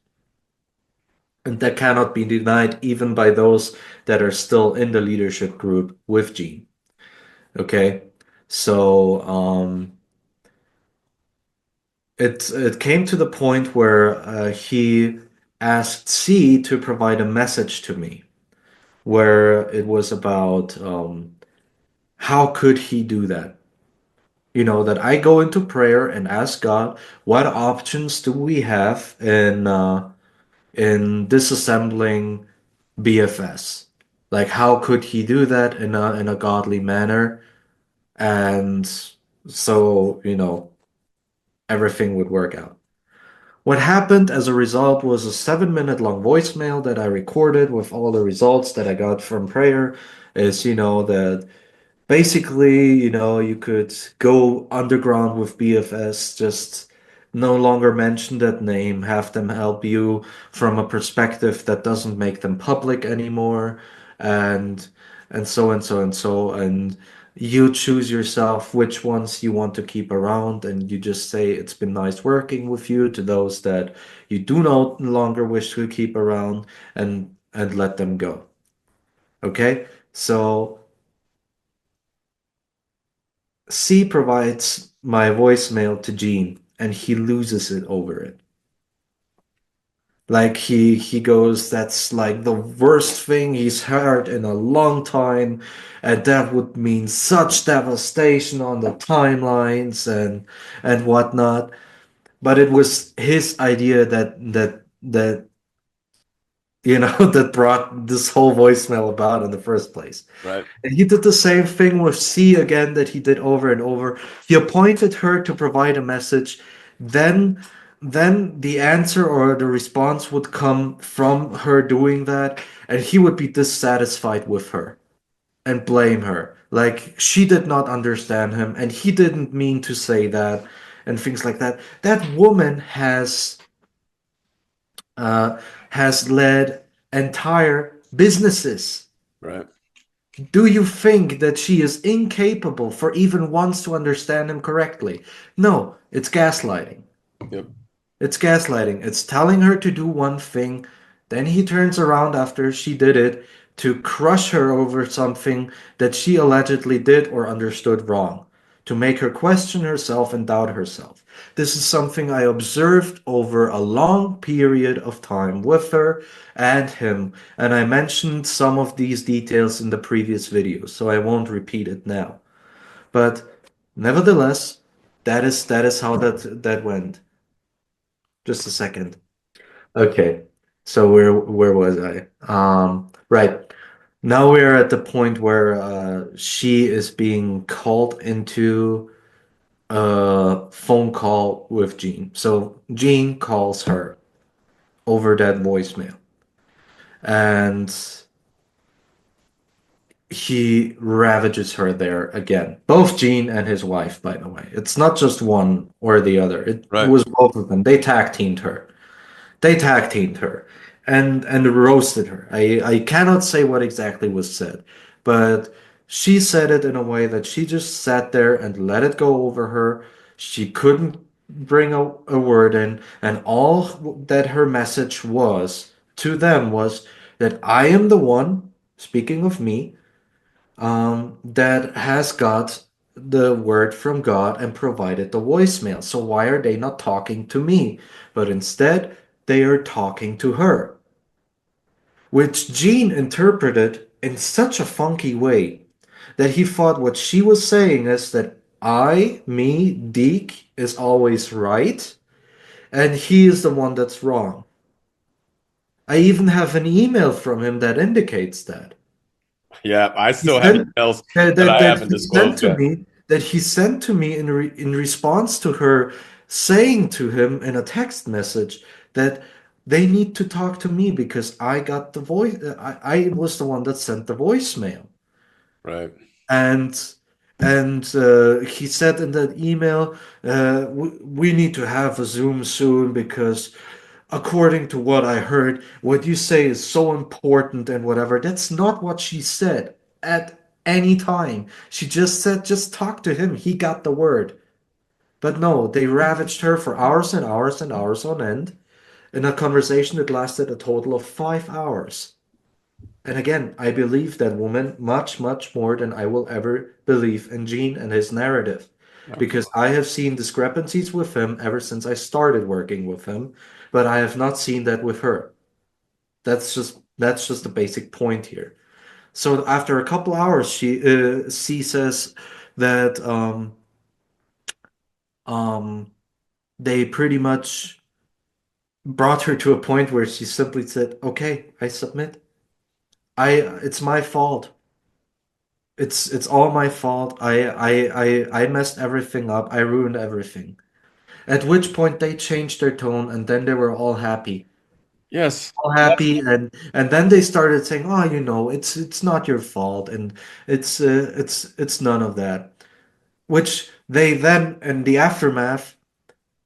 And that cannot be denied even by those that are still in the leadership group with Gene. Okay. So it came to the point where he asked C to provide a message to me where it was about how could he do that? That I go into prayer and ask God, what options do we have in disassembling BFS? Like, how could he do that in a godly manner? And so, everything would work out. What happened as a result was a 7-minute long voicemail that I recorded with all the results that I got from prayer. Is, that basically, you could go underground with BFS, just no longer mention that name, have them help you from a perspective that doesn't make them public anymore, and so and so and so, and you choose yourself which ones you want to keep around, and you just say it's been nice working with you to those that you do no longer wish to keep around, and let them go. Okay? So C provides my voicemail to Gene and he loses it over it. Like he goes, that's like the worst thing he's heard in a long time, and that would mean such devastation on the timelines and whatnot. But it was his idea that that brought this whole voicemail about in the first place. Right. And he did the same thing with C again that he did over and over. He appointed her to provide a message. Then then the answer or the response would come from her doing that, and he would be dissatisfied with her and blame her. Like she did not understand him and he didn't mean to say that and things like that. That woman uh, has led entire businesses. Right. Do you think that she is incapable for even once to understand him correctly? No, it's gaslighting. Yep. It's gaslighting. It's telling her to do one thing, then he turns around after she did it to crush her over something that she allegedly did or understood wrong, to make her question herself and doubt herself. This is something I observed over a long period of time with her and him, and I mentioned some of these details in the previous video, so I won't repeat it now. But nevertheless, that is how that went. Just a second. Okay. So where was I? Right. Now we're at the point where she is being called into a phone call with Gene. So Gene calls her over that voicemail, and he ravages her there again. Both Gene and his wife, by the way. It's not just one or the other. It Right. was both of them. They tag teamed her. They tag teamed her and roasted her. I cannot say what exactly was said, but she said it in a way that she just sat there and let it go over her. She couldn't bring a word in, and all that her message was to them was that I am the one, speaking of me, that has got the word from God and provided the voicemail. So why are they not talking to me? But instead, they are talking to her, which Gene interpreted in such a funky way that he thought what she was saying is that I, me, Deke, is always right, and he is the one that's wrong. I even have an email from him that indicates that. Yeah, I He still have sent emails that, that that, I that haven't he sent disclosed to yet. me in response to her saying to him in a text message that they need to talk to me because I got the voice. I was the one that sent the voicemail, Right. and he said in that email, we need to have a Zoom soon because according to what I heard, what you say is so important and whatever. That's not what she said at any time. She just said, just talk to him. He got the word. But no, they ravaged her for hours and hours and hours on end in a conversation that lasted a total of 5 hours. And again, I believe that woman much, much more than I will ever believe in Gene and his narrative. Okay. Because I have seen discrepancies with him ever since I started working with him, but I have not seen that with her. That's just the basic point here. So after a couple hours, she says that um, they pretty much brought her to a point where she simply said, "Okay, I submit. It's my fault. It's all my fault. I messed everything up. I ruined everything." At which point they changed their tone, and then they were all happy. Yes. All happy, and then they started saying, "Oh, it's not your fault, and it's none of that." Which they then, in the aftermath,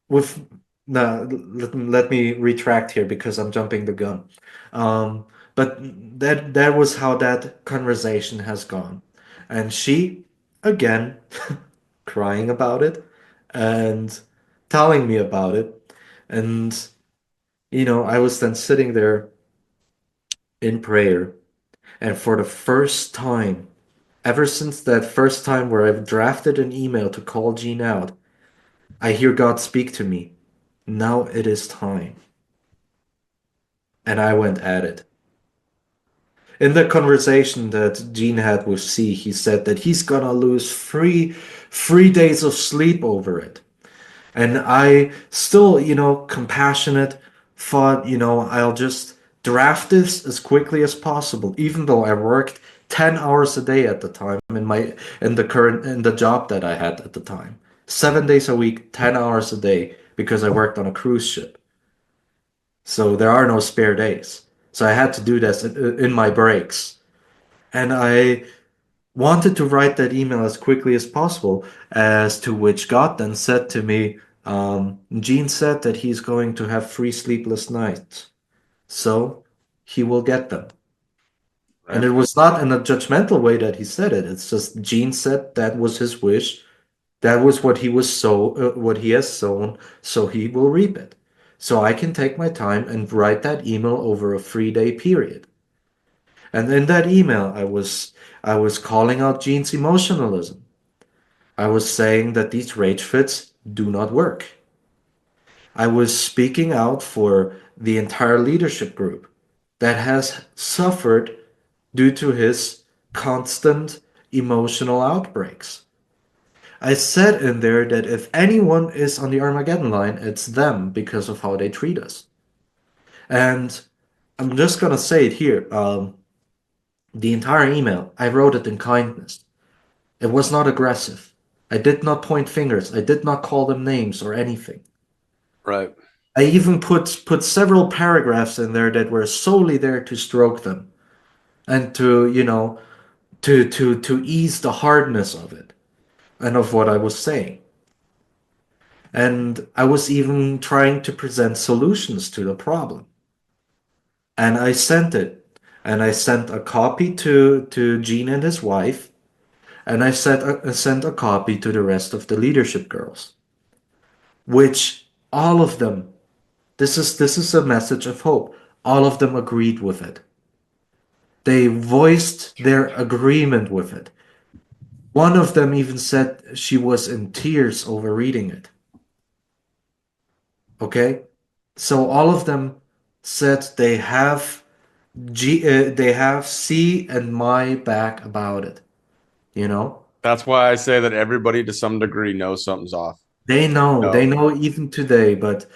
with no, let me retract here because I'm jumping the gun. Um, but that was how that conversation has gone, and she again crying about it and telling me about it, and I was then sitting there in prayer. And for the first time, ever since that first time where I've drafted an email to call Gene out, I hear God speak to me. Now it is time. And I went at it. In the conversation that Gene had with C, he said that he's gonna lose three days of sleep over it. And I still, compassionate, thought, I'll just draft this as quickly as possible, even though I worked 10 hours a day at the time in the job that I had at the time. 7 days a week, 10 hours a day, because I worked on a cruise ship. So there are no spare days. So I had to do this in my breaks. And I wanted to write that email as quickly as possible, as to which God then said to me, Gene said that he's going to have 3 sleepless nights, so he will get them. And Right. it was not in a judgmental way that he said it. It's just Gene said that was his wish. That was what he has sown, so he will reap it. So I can take my time and write that email over a 3-day period. And in that email, I was calling out Gene's emotionalism. I was saying that these rage fits do not work. I was speaking out for the entire leadership group that has suffered due to his constant emotional outbreaks. I said in there that if anyone is on the Armageddon line, it's them because of how they treat us. And I'm just gonna say it here. The entire email, I wrote it in kindness. It was not aggressive. I did not point fingers. I did not call them names or anything. Right. I even put several paragraphs in there that were solely there to stroke them and to, to ease the hardness of it and of what I was saying. And I was even trying to present solutions to the problem. And I sent it. And I sent a copy to Gene and his wife. And I sent a copy to the rest of the leadership girls, which all of them, this is a message of hope. All of them agreed with it. They voiced their agreement with it. One of them even said she was in tears over reading it. Okay? So all of them said they have C and my back about it, you know? That's why I say that everybody to some degree knows something's off. They No. know even today, but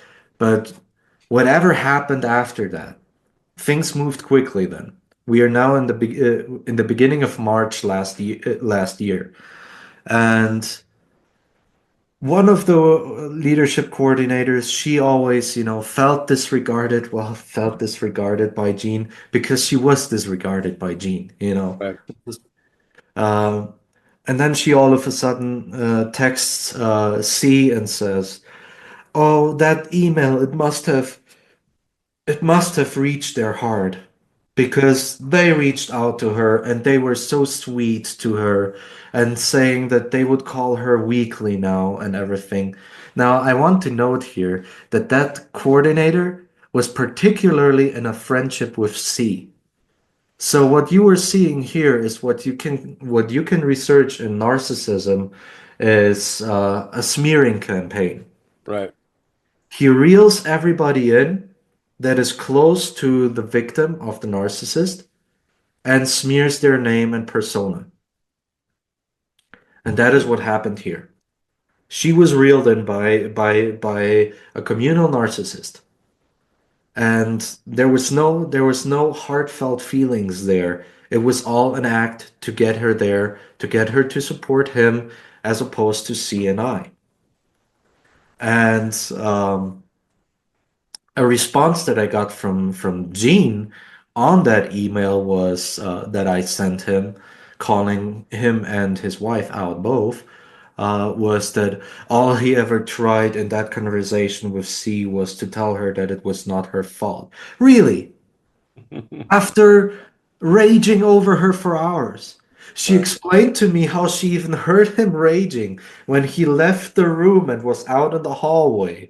whatever happened after that, things moved quickly then. We are now in the beginning of March last year, and one of the leadership coordinators, she always, felt disregarded by Gene because she was disregarded by Gene. Right. Um, and then she all of a sudden texts C and says, "Oh, that email, it must have reached their heart because they reached out to her and they were so sweet to her and saying that they would call her weekly now and everything." Now, I want to note here that that coordinator was particularly in a friendship with C. So what you are seeing here is what you can research in narcissism is a smearing campaign. Right. He reels everybody in that is close to the victim of the narcissist and smears their name and persona. And that is what happened here. She was reeled in by a communal narcissist. And there was no heartfelt feelings there. It was all an act to get her there, to get her to support him as opposed to C and I. And a response that I got from Gene on that email was that I sent him, calling him and his wife out both, was that all he ever tried in that conversation with C was to tell her that it was not her fault. Really? After raging over her for hours, she Right. explained to me how she even heard him raging when he left the room and was out in the hallway.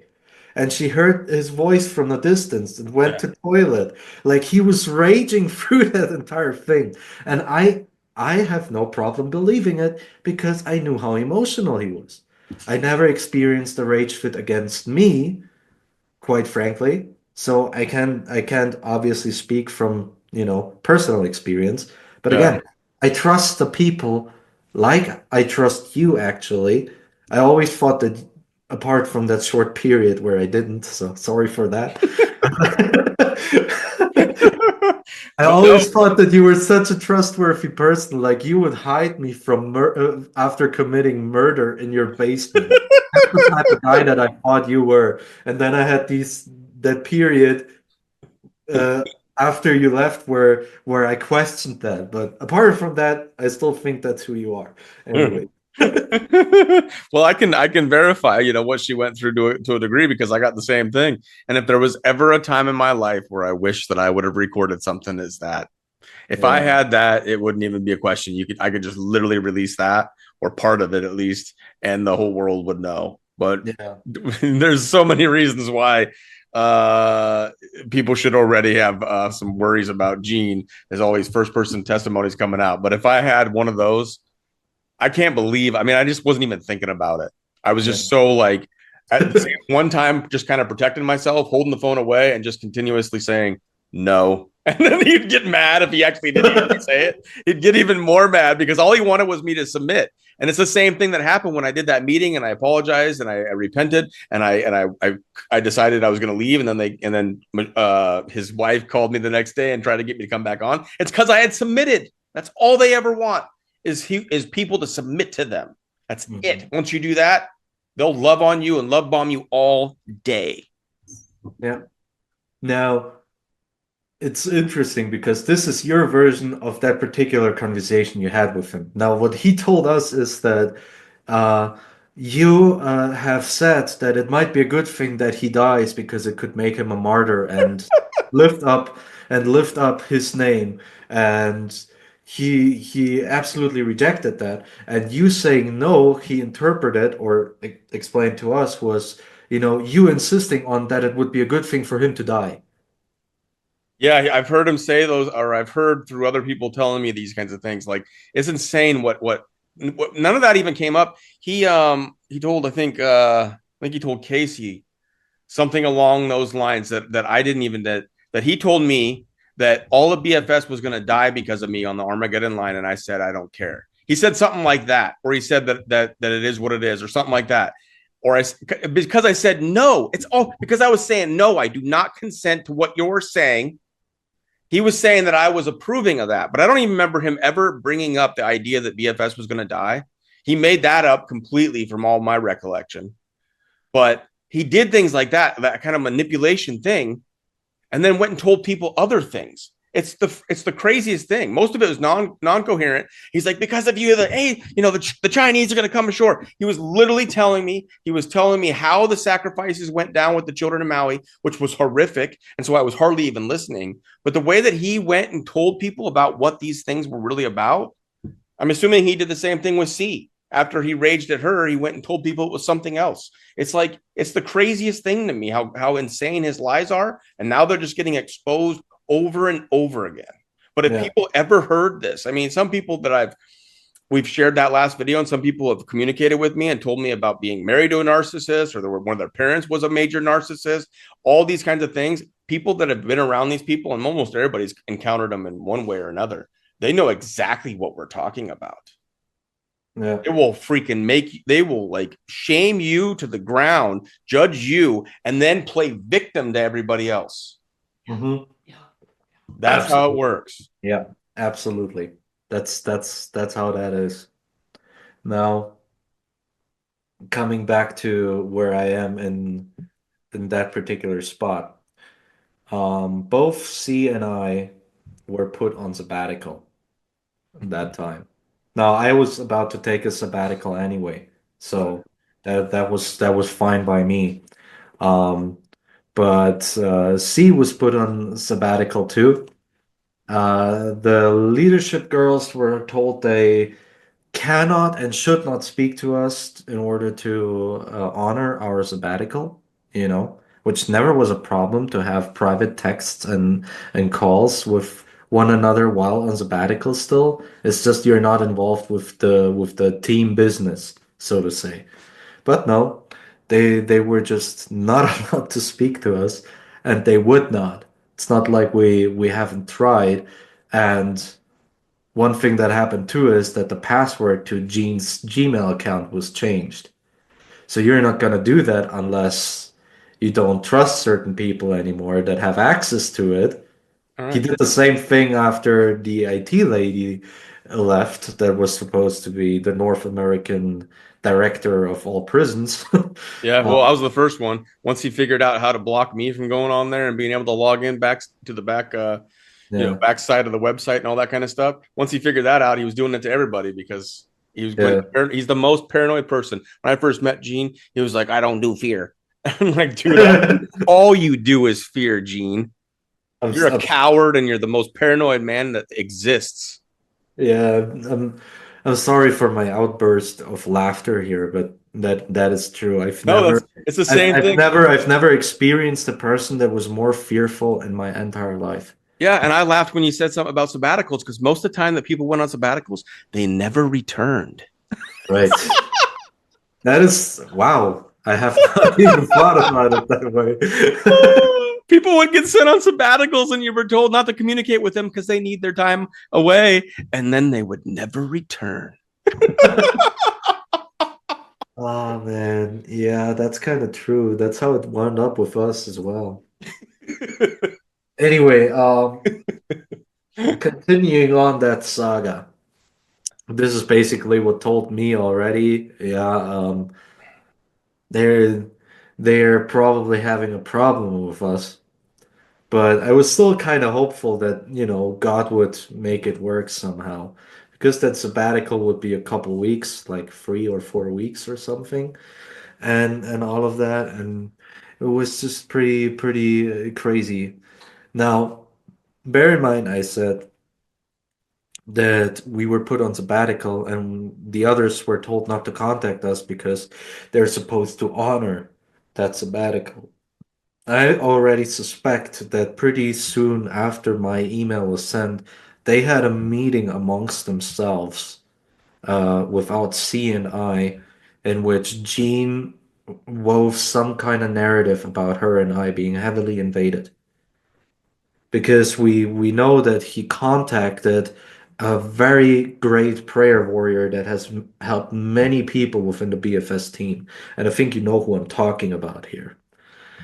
And she heard his voice from a distance and went Yeah. to toilet. Like he was raging through that entire thing. And I have no problem believing it because I knew how emotional he was. I never experienced a rage fit against me, quite frankly. So I can't obviously speak from, personal experience. But Yeah. again, I trust the people like I trust you actually. I always thought that apart from that short period where I didn't, so sorry for that. I But no. always thought that you were such a trustworthy person, like you would hide me from after committing murder in your basement. That's the type of guy that I thought you were. And then I had that period uh, after you left where I questioned that. But apart from that, I still think that's who you are. Anyway. Well, I can verify, what she went through to a degree because I got the same thing. And if there was ever a time in my life where I wish that I would have recorded something, is that if I Yeah. had that, it wouldn't even be a question. I could just literally release that or part of it at least, and the whole world would know. But Yeah. there's so many reasons why uh people should already have some worries about Gene. There's always first person testimonies coming out. But if I had one of those, I can't believe. I mean, I just wasn't even thinking about it. I was Yeah. just so like at the same one time, just kind of protecting myself, holding the phone away, and just continuously saying no. And then he'd get mad if he actually didn't hear me say it. He'd get even more mad because all he wanted was me to submit. And it's the same thing that happened when I did that meeting and I apologized and I repented and I decided I was going to leave and then his wife called me the next day and tried to get me to come back on. It's because I had submitted. That's all they ever want is people to submit to them. That's it. Once you do that, they'll love on you and love bomb you all day. Yeah. Now, it's interesting because this is your version of that particular conversation you had with him. Now, what he told us is that uh, you have said that it might be a good thing that he dies because it could make him a martyr and lift up lift up his name. And he absolutely rejected that. And you saying no, he interpreted or explained to us was, you insisting on that it would be a good thing for him to die. Yeah, I've heard him say those, or I've heard through other people telling me these kinds of things. Like it's insane what none of that even came up. He told I think he told Casey something along those lines that I didn't even that he told me that all of BFS was going to die because of me on the Armageddon line, and I said I don't care. He said something like that, or he said that it is what it is, or something like that. Or because I said no, it's all because I was saying no. I do not consent to what you're saying. He was saying that I was approving of that, but I don't even remember him ever bringing up the idea that BFS was going to die. He made that up completely from all my recollection. But he did things like that kind of manipulation thing, and then went and told people other things. It's the craziest thing. Most of it was non-coherent. He's like, because of you, the Chinese are going to come ashore. He was literally telling me, how the sacrifices went down with the children of Maui, which was horrific. And so I was hardly even listening. But the way that he went and told people about what these things were really about, I'm assuming he did the same thing with C. After he raged at her, he went and told people it was something else. It's like, it's the craziest thing to me how insane his lies are. And now they're just getting exposed over and over again. But if people ever heard this, I mean, some people that we've shared that last video, and some people have communicated with me and told me about being married to a narcissist, or one of their parents was a major narcissist, all these kinds of things. People that have been around these people, and almost everybody's encountered them in one way or another, they know exactly what we're talking about. Yeah. It will they will like shame you to the ground, judge you, and then play victim to everybody else. Mm-hmm. That's absolutely how it works. Yeah, absolutely. That's how that is. Now, coming back to where I am in that particular spot, both C and I were put on sabbatical at that time. Now, I was about to take a sabbatical anyway, so that was fine by me. Um, but C was put on sabbatical too. The leadership girls were told they cannot and should not speak to us in order to honor our sabbatical, which never was a problem to have private texts and calls with one another while on sabbatical still. It's just you're not involved with the team business, so to say. But no, they were just not allowed to speak to us, and they would not. It's not like we haven't tried. And one thing that happened too is that the password to Gene's Gmail account was changed. So you're not gonna do that unless you don't trust certain people anymore that have access to it. All He right. did the same thing after the IT lady left that was supposed to be the North American director of all prisons. Yeah, well, I was the first one. Once he figured out how to block me from going on there and being able to log in back to the back, Yeah. back side of the website and all that kind of stuff. Once he figured that out, he was doing it to everybody because he's the most paranoid person. When I first met Gene, he was like, "I don't do fear." I'm like, dude, all you do is fear, Gene. You're a coward, and you're the most paranoid man that exists. Yeah, I'm sorry for my outburst of laughter here, but that is true. It's the same thing. I've never experienced a person that was more fearful in my entire life. Yeah, and I laughed when you said something about sabbaticals because most of the time that people went on sabbaticals, they never returned. Right. That is wow. I have not even thought about it that way. People would get sent on sabbaticals and you were told not to communicate with them because they need their time away, and then they would never return. Oh man, yeah, that's kind of true. That's how it wound up with us as well. Anyway, continuing on that saga. This is basically what told me already. Yeah, they're they're probably having a problem with us. But I was still kind of hopeful that, God would make it work somehow. Because that sabbatical would be a couple weeks, like 3 or 4 weeks or something, and all of that, and it was just pretty crazy. Now, bear in mind, I said that we were put on sabbatical and the others were told not to contact us because they're supposed to honor that sabbatical. I already suspect that pretty soon after my email was sent, they had a meeting amongst themselves, without C and I, in which Jean wove some kind of narrative about her and I being heavily invaded. Because we know that he contacted a very great prayer warrior that has helped many people within the BFS team. And I think you know who I'm talking about here.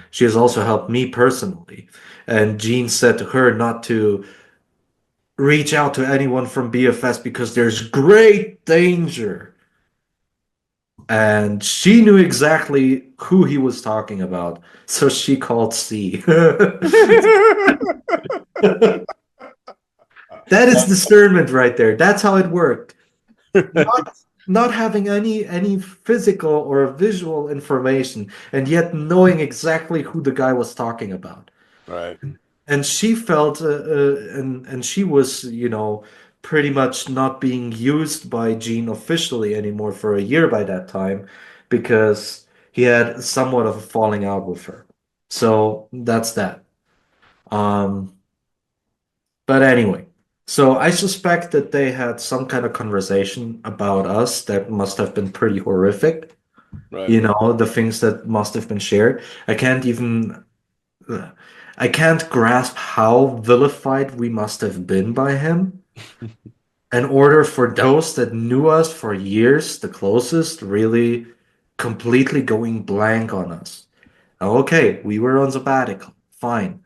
She has also helped me personally. And Jean said to her not to reach out to anyone from BFS because there's great danger. And she knew exactly who he was talking about. So she called C. That is discernment right there. That's how it worked. Not having any physical or visual information and yet knowing exactly who the guy was talking about. Right, And she felt and she was, pretty much not being used by Gene officially anymore for a year by that time because he had somewhat of a falling out with her. So that's that. um but anyway, so I suspect that they had some kind of conversation about us that must have been pretty horrific. right. The things that must have been shared. I can't even I can't grasp how vilified we must have been by him in order for those that knew us for years, the closest, really completely going blank on us. Okay, we were on sabbatical. Fine.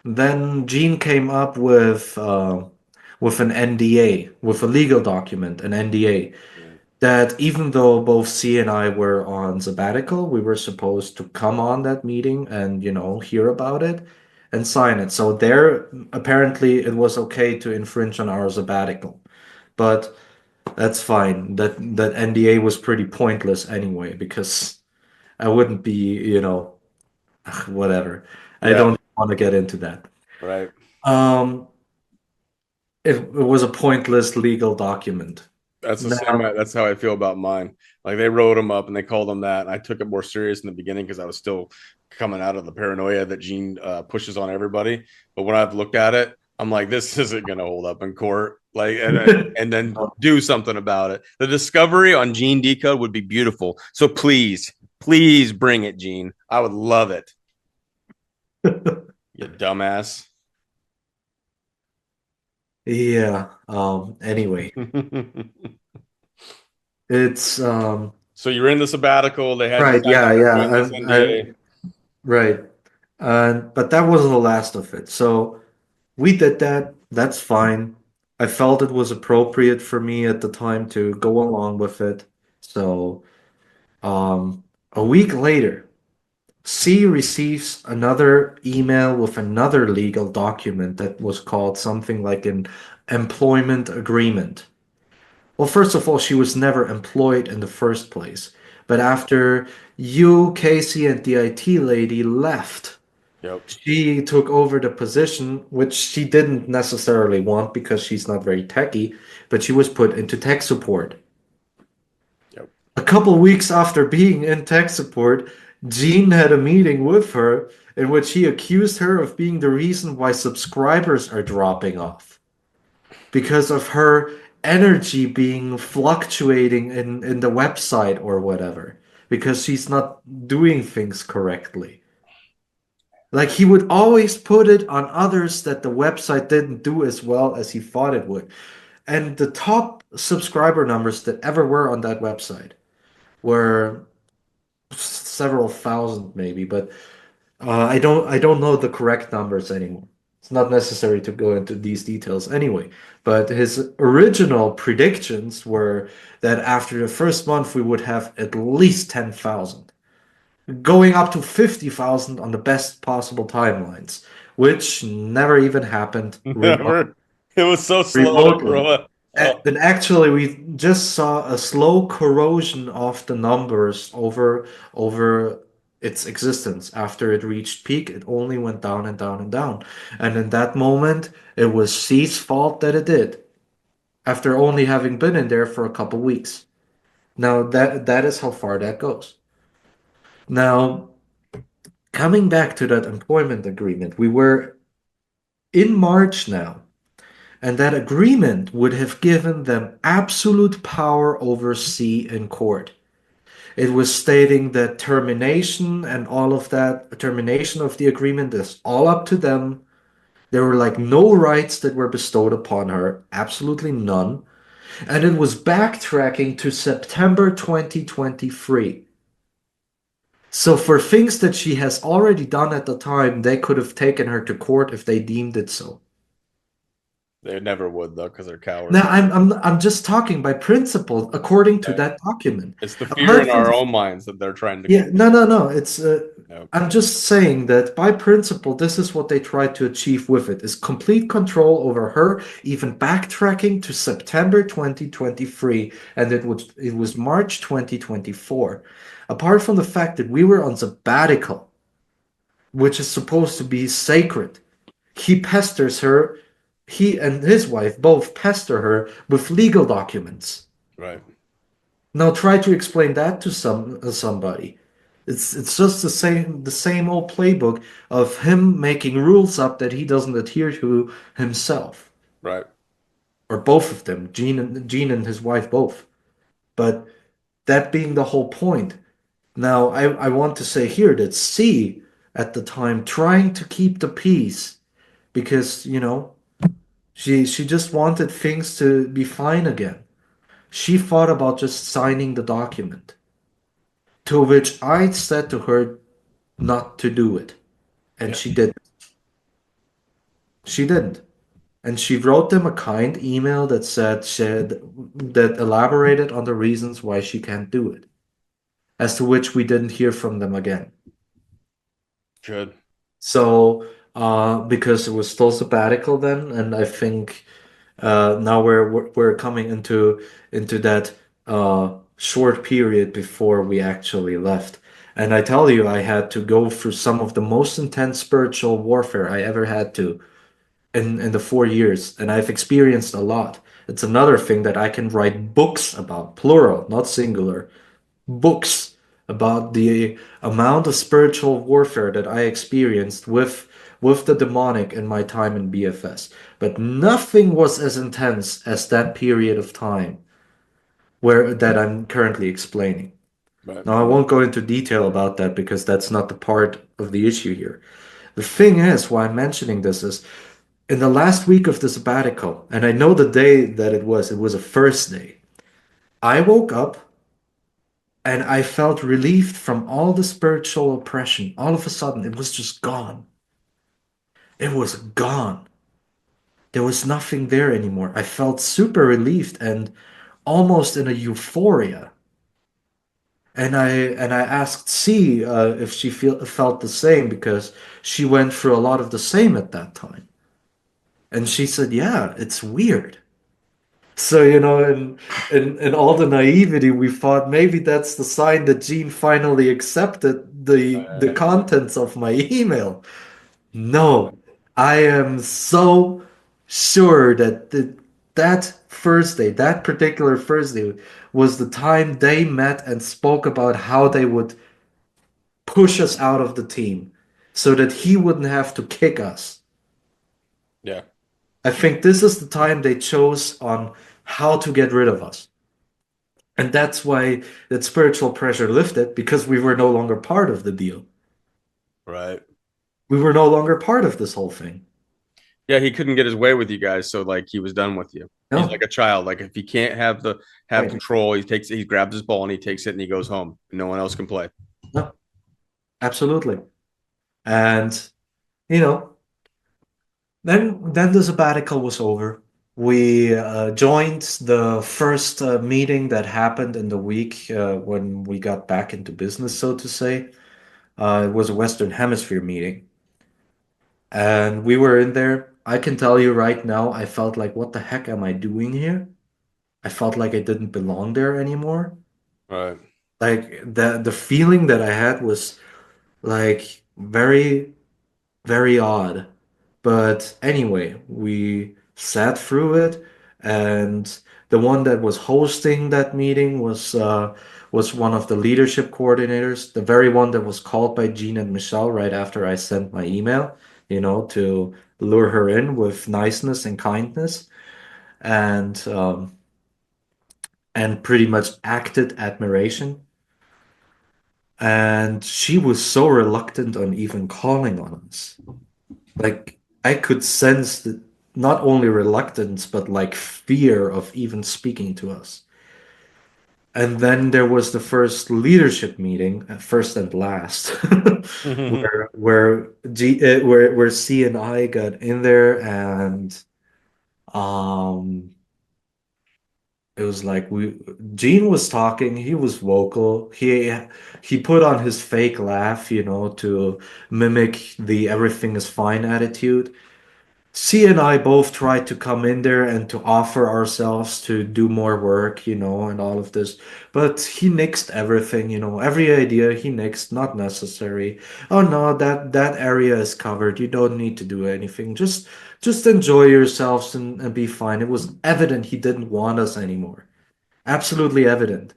Then Gene came up with an NDA, with a legal document, an NDA, Yeah. that even though both C and I were on sabbatical, we were supposed to come on that meeting and, hear about it and sign it. So there, apparently, it was okay to infringe on our sabbatical. But that's fine. That NDA was pretty pointless anyway, because I wouldn't be, whatever. I Yeah, don't want to get into that. right. Um, it was a pointless legal document. That's the same. Now, That's how I feel about mine. Like they wrote them up and they called them that. And I took it more serious in the beginning because I was still coming out of the paranoia that Gene pushes on everybody. But when I've looked at it, I'm like, this isn't going to hold up in court. Like, and then do something about it. The discovery on Gene Decode would be beautiful. So please, please bring it, Gene. I would love it. You dumbass. yeah. Anyway, it's So you're in the sabbatical. They had you right. sign Yeah, yeah. this NDA. Right. But that wasn't the last of it. So we did that. That's fine. I felt it was appropriate for me at the time to go along with it. So, a week later, C receives another email with another legal document that was called something like an employment agreement. Well, first of all, she was never employed in the first place. But after you, Casey, and the IT lady left, Yep. she took over the position, which she didn't necessarily want because she's not very techy, but she was put into tech support. Yep. A couple weeks after being in tech support, Gene had a meeting with her in which he accused her of being the reason why subscribers are dropping off because of her energy being fluctuating in the website or whatever, because she's not doing things correctly. Like he would always put it on others that the website didn't do as well as he thought it would. And the top subscriber numbers that ever were on that website were several thousand maybe, but I don't know the correct numbers anymore. It's not necessary to go into these details anyway. But his original predictions were that after the first month, we would have at least 10,000, going up to 50,000 on the best possible timelines, which never even happened Never. It was so slow to remotely. grow up. Oh, And actually, we just saw a slow corrosion of the numbers over its existence. After it reached peak, it only went down and down and down. And in that moment, it was C's fault that it did, after only having been in there for a couple weeks. Now that is how far that goes. Now, coming back to that employment agreement, we were in March now. And that agreement would have given them absolute power over C in court. It was stating that termination and all of that, termination of the agreement is all up to them. There were like no rights that were bestowed upon her, absolutely none. And it was backtracking to September 2023. So for things that she has already done at the time, they could have taken her to court if they deemed it so. they never would though, because they're cowards. Now, I'm just talking by principle according to Yeah. that document. It's the fear Apart in from our the, own minds that they're trying to yeah, control. no. It's No. I'm just saying that by principle, this is what they tried to achieve with it: is complete control over her, even backtracking to September 2023, and it was March 2024. Apart from the fact that we were on sabbatical, which is supposed to be sacred, he pesters her. He and his wife both pester her with legal documents. Right. Now try to explain that to somebody. It's just the same old playbook of him making rules up that he doesn't adhere to himself, Right. or both of them, Gene and his wife both. But that being the whole point. Now I want to say here that C at the time trying to keep the peace because she just wanted things to be fine again. She thought about just signing the document. To which I said to her not to do it. And Yeah. she didn't. She didn't. And she wrote them a kind email that elaborated on the reasons why she can't do it. As to which we didn't hear from them again. Good. So, because it was still sabbatical then, and I think now we're coming into that short period before we actually left. And I tell you, I had to go through some of the most intense spiritual warfare I ever had to in the 4 years, and I've experienced a lot. It's another thing that I can write books about, plural, not singular, books about the amount of spiritual warfare that I experienced with the demonic in my time in BFS. But nothing was as intense as that period of time where that I'm currently explaining. Right. Now I won't go into detail about that because that's not the part of the issue here. The thing is, why I'm mentioning this is in the last week of the sabbatical, and I know the day that it was a first day. I woke up and I felt relieved from all the spiritual oppression. All of a sudden, it was just gone. It was gone. There was nothing there anymore. I felt super relieved and almost in a euphoria. And I asked C if she felt the same because she went through a lot of the same at that time. And she said, "Yeah, it's weird." So, in all the naivety, we thought maybe that's the sign that Gene finally accepted the Uh, contents of my email. No, I am so sure that that Thursday, that particular Thursday, was the time they met and spoke about how they would push us out of the team so that he wouldn't have to kick us. yeah. I think this is the time they chose on how to get rid of us. And that's why that spiritual pressure lifted because we were no longer part of the deal. Right. We were no longer part of this whole thing. Yeah, he couldn't get his way with you guys, so like he was done with you. He's like No, a child. Like if he can't have right. control, he grabs his ball and he takes it and he goes home. No one else can play. No, absolutely. And, you know, Then the sabbatical was over. We joined the first meeting that happened in the week when we got back into business, so to say. It was a Western Hemisphere meeting, and we were in there. I can tell you right now, I felt like, what the heck am I doing here? I felt like I didn't belong there anymore. Right. Like the feeling that I had was like very, very odd. But anyway, we sat through it, and the one that was hosting that meeting was one of the leadership coordinators, the very one that was called by Jean and Michelle right after I sent my email, to lure her in with niceness and kindness, and pretty much acted admiration. And she was so reluctant on even calling on us. Like I could sense that not only reluctance, but like fear of even speaking to us. And then there was the first leadership meeting, first and last, where C and I got in there, and um it was like we Gene was talking, he was vocal. He put on his fake laugh, to mimic the everything is fine attitude. C and I both tried to come in there and to offer ourselves to do more work, and all of this. But he nixed everything, every idea he nixed, not necessary. Oh no, that area is covered. You don't need to do anything. Just enjoy yourselves and be fine. It was evident he didn't want us anymore. Absolutely evident.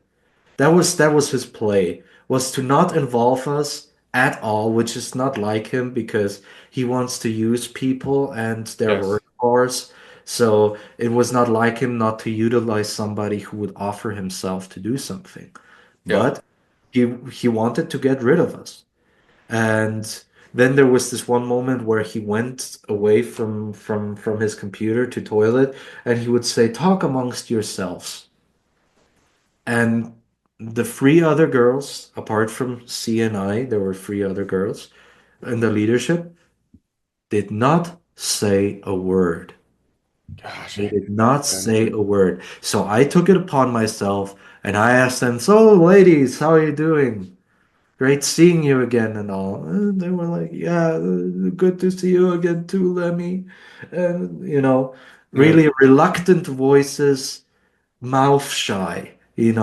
That was his play, was to not involve us at all, which is not like him because he wants to use people and their Yes. workforce. So it was not like him not to utilize somebody who would offer himself to do something. Yeah. But he wanted to get rid of us. And then there was this one moment where he went away from his computer to toilet, and he would say, "Talk amongst yourselves." And the three other girls, apart from C and I, there were three other girls in the leadership, did not say a word. Gosh. They did not Man. say a word. So I took it upon myself and I asked them, "So, ladies, how are you doing? Great seeing you again," and all. And they were like, "Yeah, good to see you again too, Lemmy." And, Yeah. really reluctant voices, mouth shy, Gene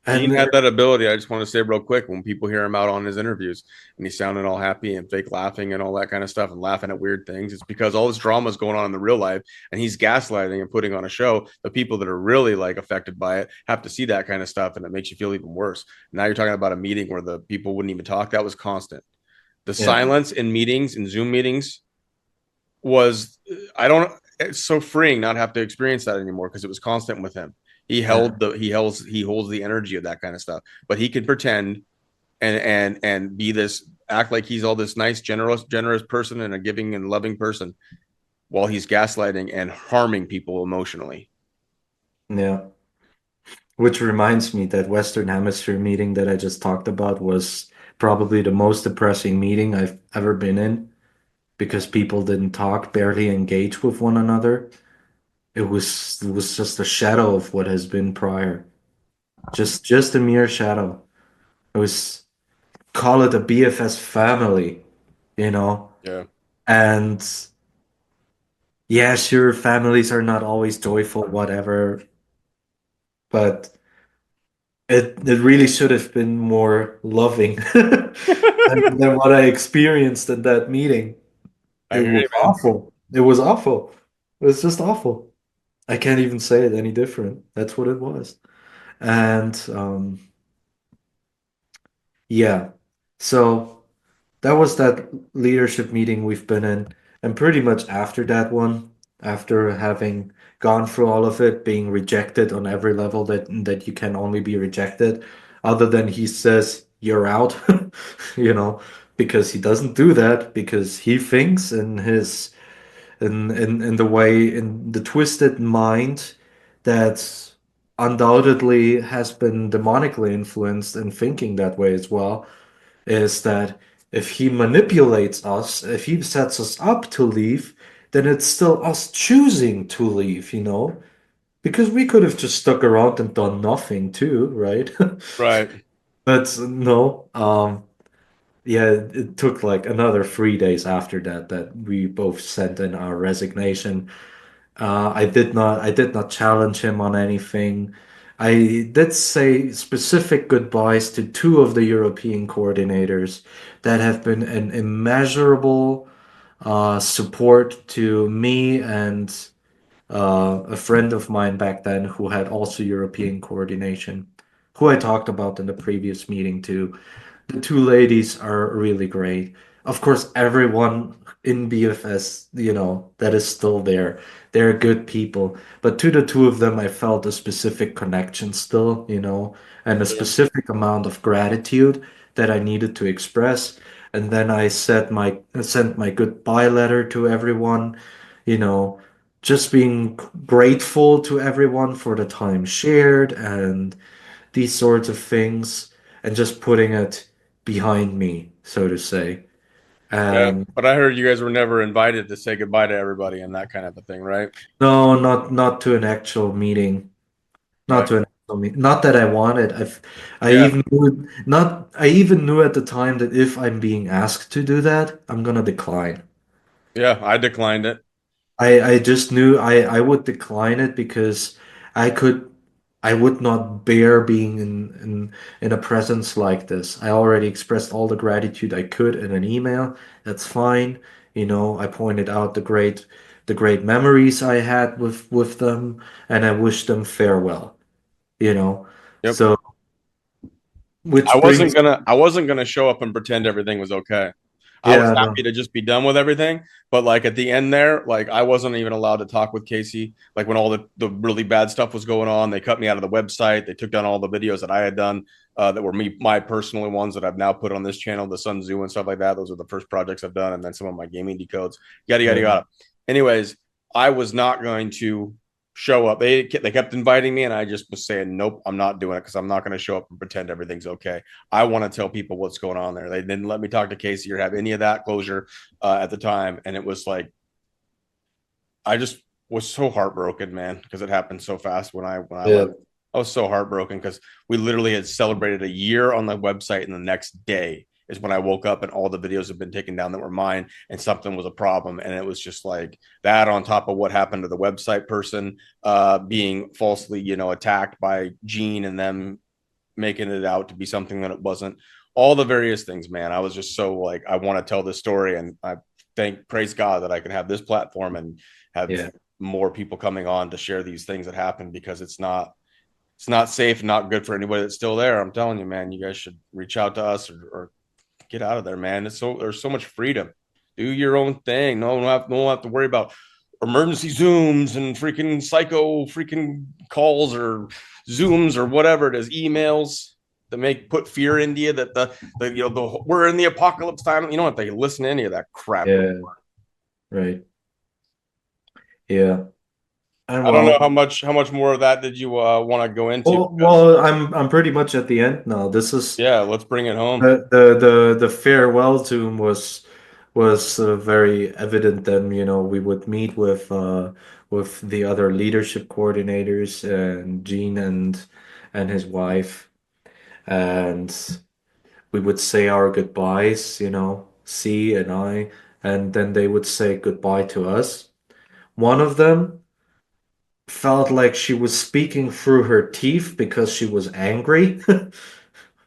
and had that ability. I just want to say real quick when people hear him out on his interviews and he's sounding all happy and fake laughing and all that kind of stuff and laughing at weird things, it's because all this drama is going on in the real life and he's gaslighting and putting on a show. The people that are really like affected by it have to see that kind of stuff and it makes you feel even worse. Now you're talking about a meeting where the people wouldn't even talk. That was constant. The yeah. silence in meetings, in Zoom meetings, was I don't it's so freeing not have to experience that anymore because it was constant with him. Yeah, He holds the energy of that kind of stuff. But he could pretend and be this act like he's all this nice, generous person and a giving and loving person while he's gaslighting and harming people emotionally. yeah. Which reminds me that Western Hemisphere meeting that I just talked about was probably the most depressing meeting I've ever been in because people didn't talk, barely engage with one another. It was just a shadow of what has been prior. Just a mere shadow. It was call it a BFS family, you know? Yeah. And yeah, sure, families are not always joyful, whatever, but it really should have been more loving than what I experienced in that meeting. I It hear was you, man. awful. It was awful. It was just awful. I can't even say it any different. That's what it was. And yeah, so that was that leadership meeting we've been in. And pretty much after that one, after having gone through all of it, being rejected on every level that you can only be rejected, other than he says you're out, you know, because he doesn't do that because he thinks in his in the way in the twisted mind that undoubtedly has been demonically influenced and thinking that way as well is that If he manipulates us, if he sets us up to leave, then it's still us choosing to leave, you know? Because we could have just stuck around and done nothing too, right? Right. But no, yeah, it took like another 3 days after that that we both sent in our resignation. I did not challenge him on anything. I did say specific goodbyes to two of the European coordinators that have been an immeasurable support to me and a friend of mine back then who had also European coordination, who I talked about in the previous meeting too. The two ladies are really great. Of course, everyone in BFS, that is still there. They're good people. But to the two of them, I felt a specific connection still, and a Sure. specific amount of gratitude that I needed to express. And then I sent my goodbye letter to everyone, you know, just being grateful to everyone for the time shared and these sorts of things and just putting it behind me, so to say. Yeah. And But I heard you guys were never invited to say goodbye to everybody and that kind of a thing, right? no, not to an actual meeting, not Okay. to an actual meeting. Not that I wanted. Yeah. I even knew at the time that if I'm being asked to do that, I'm gonna decline. Yeah. I declined it. I just knew I would decline it because I could I would not bear being in a presence like this. I already expressed all the gratitude I could in an email. That's fine. I pointed out the great memories I had with them, and I wished them farewell, you know. Yep. So I which wasn't brings gonna I wasn't gonna show up and pretend everything was okay. I was yeah, happy no. to just be done with everything, but like at the end there, like I wasn't even allowed to talk with Casey. Like when all the really bad stuff was going on, they cut me out of the website. They took down all the videos that I had done that were my personal ones that I've now put on this channel, the Sun Zoo and stuff like that. Those are the first projects I've done, and then some of my gaming decodes, yada yada Yeah. yada. Anyways, I was not going to show up. They kept inviting me, and I just was saying, nope, I'm not doing it because I'm not going to show up and pretend everything's okay. I want to tell people what's going on there. They didn't let me talk to Casey or have any of that closure at the time, and it was like I just was so heartbroken, man, because it happened so fast when I Yeah. left. I was so heartbroken because we literally had celebrated a year on the website, and the next day is when I woke up and all the videos had been taken down that were mine, and something was a problem. And it was just like that on top of what happened to the website person being falsely, attacked by Gene and them making it out to be something that it wasn't. All the various things, man. I was just so like, I want to tell this story, and I praise God that I can have this platform and have Yeah. more people coming on to share these things that happen because it's not safe, not good for anybody that's still there. I'm telling you, man, you guys should reach out to us or get out of there, man. There's so much freedom. Do your own thing. No one have to worry about emergency zooms and freaking psycho freaking calls or zooms or whatever it is, emails that put fear into you that we're in the apocalypse time. You don't have to listen to any of that crap anymore. Yeah. Right. Yeah. And I don't know well, how much more of that did you want to go into because well, I'm pretty much at the end now. This is yeah, let's bring it home. the farewell Zoom was very evident. Then we would meet with the other leadership coordinators and Gene and his wife, and we would say our goodbyes. C and I, and then they would say goodbye to us. One of them felt like she was speaking through her teeth because she was angry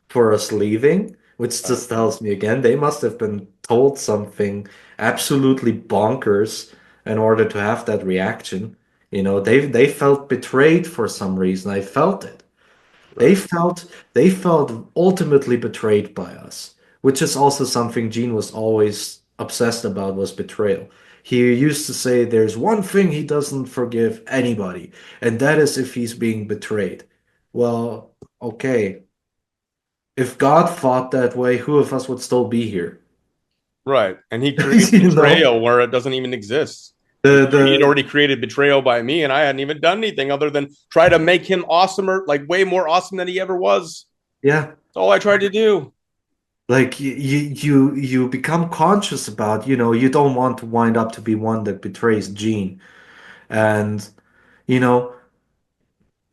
for us leaving, which Right. just tells me again they must have been told something absolutely bonkers in order to have that reaction. They felt betrayed for some reason. I felt it. They Right. felt they felt ultimately betrayed by us, which is also something Gene was always obsessed about was betrayal. He used to say there's one thing he doesn't forgive anybody, and that is if he's being betrayed. Well, okay. If God thought that way, who of us would still be here? Right. And he created You know, betrayal where it doesn't even exist. He had the already created betrayal by me, and I hadn't even done anything other than try to make him awesomer, like way more awesome than he ever was. yeah, That's all I tried to do. Like you become conscious about, you don't want to wind up to be one that betrays Gene. And you know,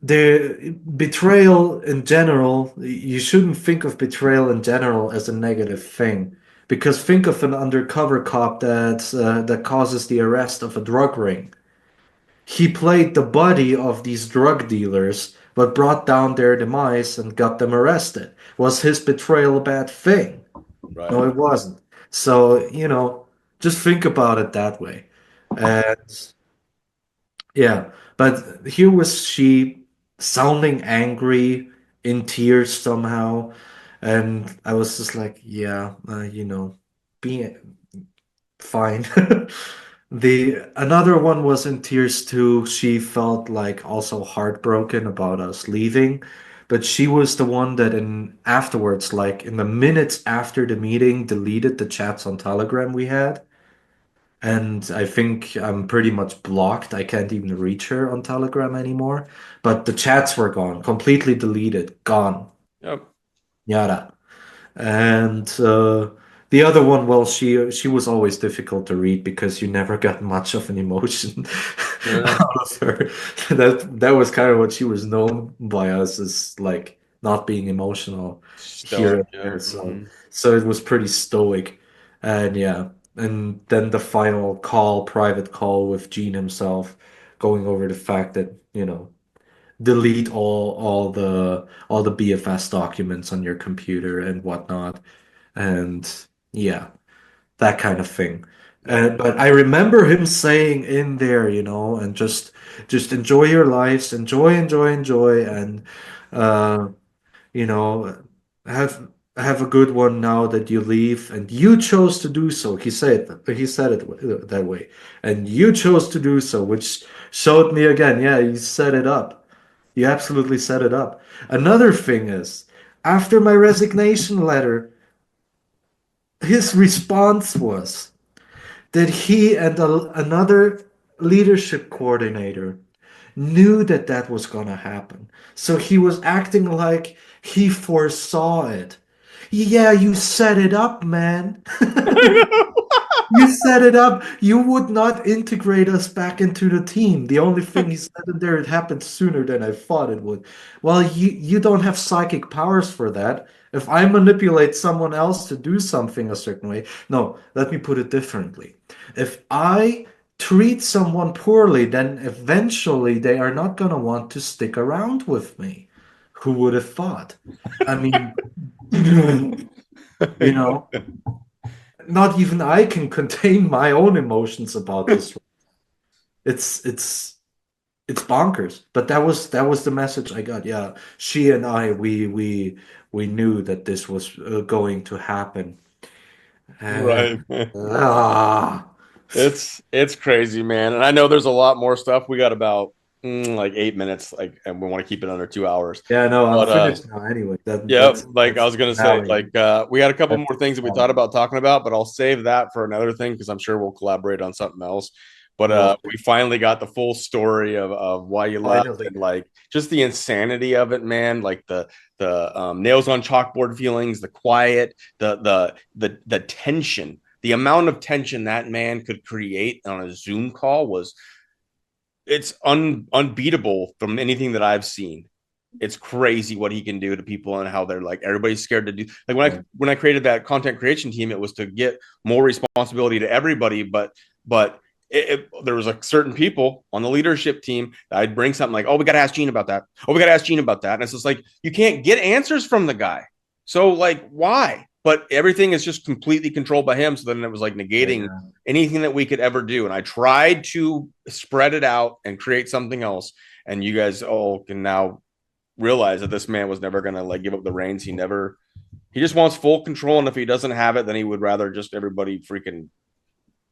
the betrayal in general, you shouldn't think of betrayal in general as a negative thing. Because think of an undercover cop that causes the arrest of a drug ring. He played the buddy of these drug dealers, but brought down their demise and got them arrested. Was his betrayal a bad thing? Right. No, it wasn't. So, just think about it that way. And yeah, but here was she sounding angry, in tears somehow. And I was just like, yeah, be fine. The another one was in tears too. She felt like also heartbroken about us leaving, but she was the one that in afterwards, like in the minutes after the meeting, deleted the chats on Telegram we had. And I think I'm pretty much blocked. I can't even reach her on Telegram anymore. But the chats were gone, completely deleted, gone. Yep. Yada. And the other one, well, she was always difficult to read because you never got much of an emotion Sure. out of her. That was kind of what she was known by us as, like not being emotional here Stoic. and Yeah. there. So Hmm. so it was pretty stoic. And yeah, and then the final call, private call with Gene himself, going over the fact that, delete all the BFS documents on your computer and whatnot, and yeah, that kind of thing. Yep. But I remember him saying in there, and just enjoy your lives, enjoy, enjoy, enjoy, and uh, you know, have have a good one now that you leave, and you chose to do so. He said it that way, and you chose to do so, which showed me again, yeah, you set it up. You absolutely set it up. Another thing is, after my resignation letter, his response was that he and another leadership coordinator knew that that was going to happen. So he was acting like he foresaw it. Yeah, you set it up, man. I know. You set it up. You would not integrate us back into the team. The only thing he said in there, it happened sooner than I thought it would. Well, you don't have psychic powers for that. If I manipulate someone else to do something a certain way, no, let me put it differently. If I treat someone poorly, then eventually they are not going to want to stick around with me. Who would have thought? I mean, you know, not even I can contain my own emotions about this. It's it's bonkers. But that was the message I got. Yeah, she and I, we knew that this was going to happen. Uh, Right. ah, It's crazy, man. And I know there's a lot more stuff. We got about like 8 minutes, like, and we want to keep it under 2 hours. yeah, no, I'm But finished now. Anyway, yeah, like I that's was gonna say, finale. like we had a couple That's more things that we thought finale. about talking about, but I'll save that for another thing because I'm sure we'll collaborate on something else. But Well, we finally got the full story of why you left finally. and like just the insanity of it, man. Like the nails on chalkboard feelings, the quiet, the tension, the amount of tension that man could create on a Zoom call was it's unbeatable from anything that I've seen. It's crazy what he can do to people and how they're like everybody's scared to do. Like Yeah, when I created that content creation team, it was to get more responsibility to everybody, but there was like certain people on the leadership team that I'd bring something like, oh, we got to ask Gene about that. Oh, we got to ask Gene about that. And it's just like you can't get answers from the guy. So like why? But everything is just completely controlled by him. So then it was like negating yeah, anything that we could ever do. And I tried to spread it out and create something else. And you guys all can now realize that this man was never going to like give up the reins. He just wants full control. And if he doesn't have it, then he would rather just everybody freaking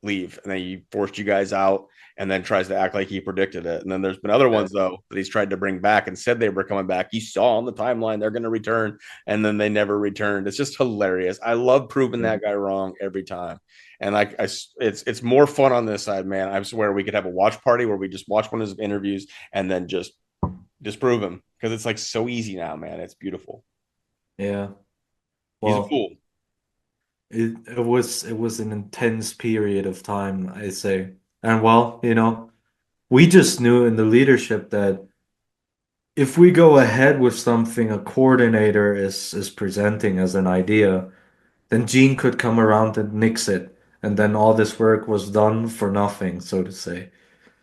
leave. And then he forced you guys out and then tries to act like he predicted it. And then there's been other yeah. ones though that he's tried to bring back and said they were coming back. He saw on the timeline they're going to return, and then they never returned. It's just hilarious. I love proving Yeah. that guy wrong every time. And like it's more fun on this side, man. I swear we could have a watch party where we just watch one of his interviews and then just disprove him because it's like so easy now, man. It's beautiful. Yeah. He's a Well, fool. It was an intense period of time, I say. And well, we just knew in the leadership that if we go ahead with something a coordinator is presenting as an idea, then Gene could come around and nix it, and then all this work was done for nothing, so to say.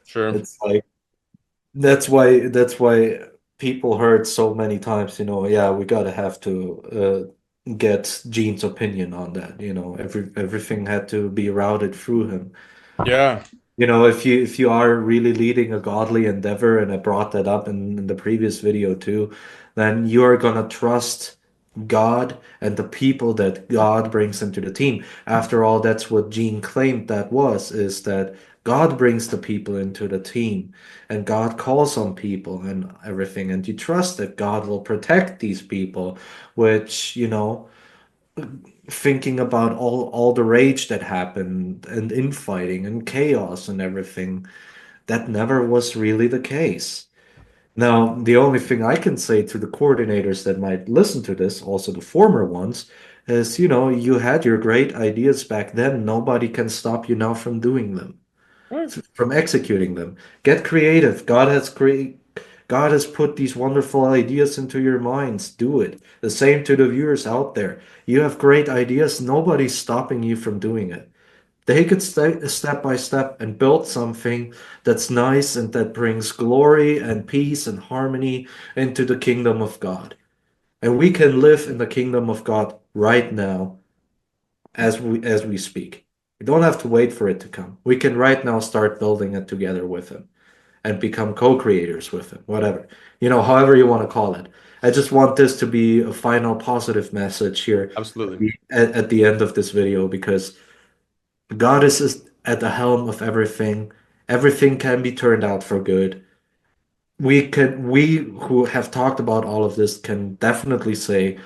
Sure. It's like that's why people heard so many times, yeah, we gotta have to get Gene's opinion on that. Everything had to be routed through him. Yeah. If you are really leading a godly endeavor, and I brought that up in the previous video too, then you are gonna trust God and the people that God brings into the team. After all, that's what Gene claimed that is that God brings the people into the team, and God calls on people and everything, and you trust that God will protect these people, which, thinking about all the rage that happened and infighting and chaos and everything, that never was really the case. Now, the only thing I can say to the coordinators that might listen to this, also the former ones, is, you had your great ideas back then. Nobody can stop you now from doing them, Right. from executing them. Get creative. God has put these wonderful ideas into your minds. Do it. The same to the viewers out there. You have great ideas. Nobody's stopping you from doing it. Take it step by step and build something that's nice and that brings glory and peace and harmony into the kingdom of God. And we can live in the kingdom of God right now as we speak. We don't have to wait for it to come. We can right now start building it together with him and become co-creators with him, whatever. However you want to call it. I just want this to be a final positive message here Absolutely. at the end of this video, because God is at the helm of everything. Everything can be turned out for good. We who have talked about all of this can definitely say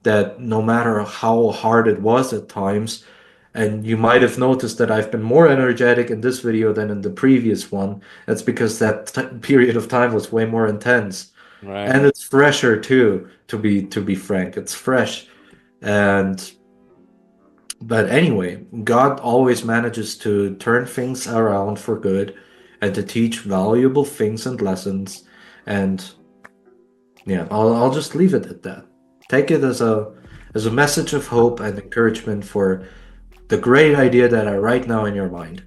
that no matter how hard it was at times, and you might have noticed that I've been more energetic in this video than in the previous one. That's because that period of time was way more intense. Right. And it's fresher too, to be frank. It's fresh. And but anyway, God always manages to turn things around for good and to teach valuable things and lessons. And yeah, I'll just leave it at that. Take it as a message of hope and encouragement for the great idea that are right now in your mind.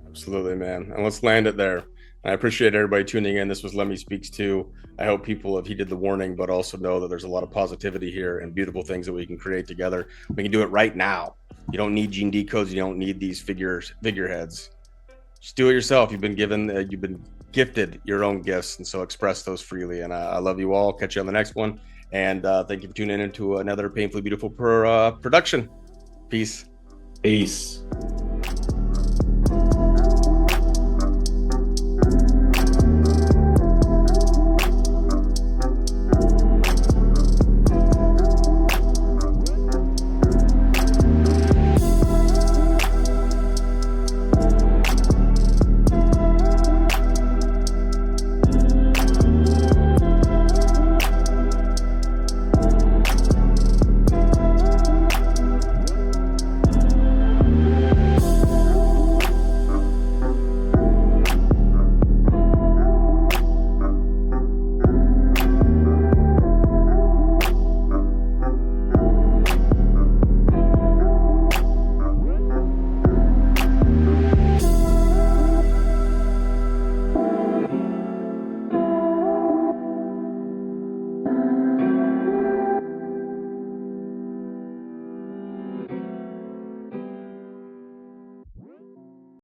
Absolutely, man. And let's land it there. I appreciate everybody tuning in. This was Lemmy Speaks too. I hope people have heeded the warning, but also know that there's a lot of positivity here and beautiful things that we can create together. We can do it right now. You don't need Gene Decodes. You don't need these figureheads. Just do it yourself. You've been gifted your own gifts, and so express those freely. And I love you all. Catch you on the next one. And thank you for tuning in to another Painfully Beautiful production. Peace. Peace.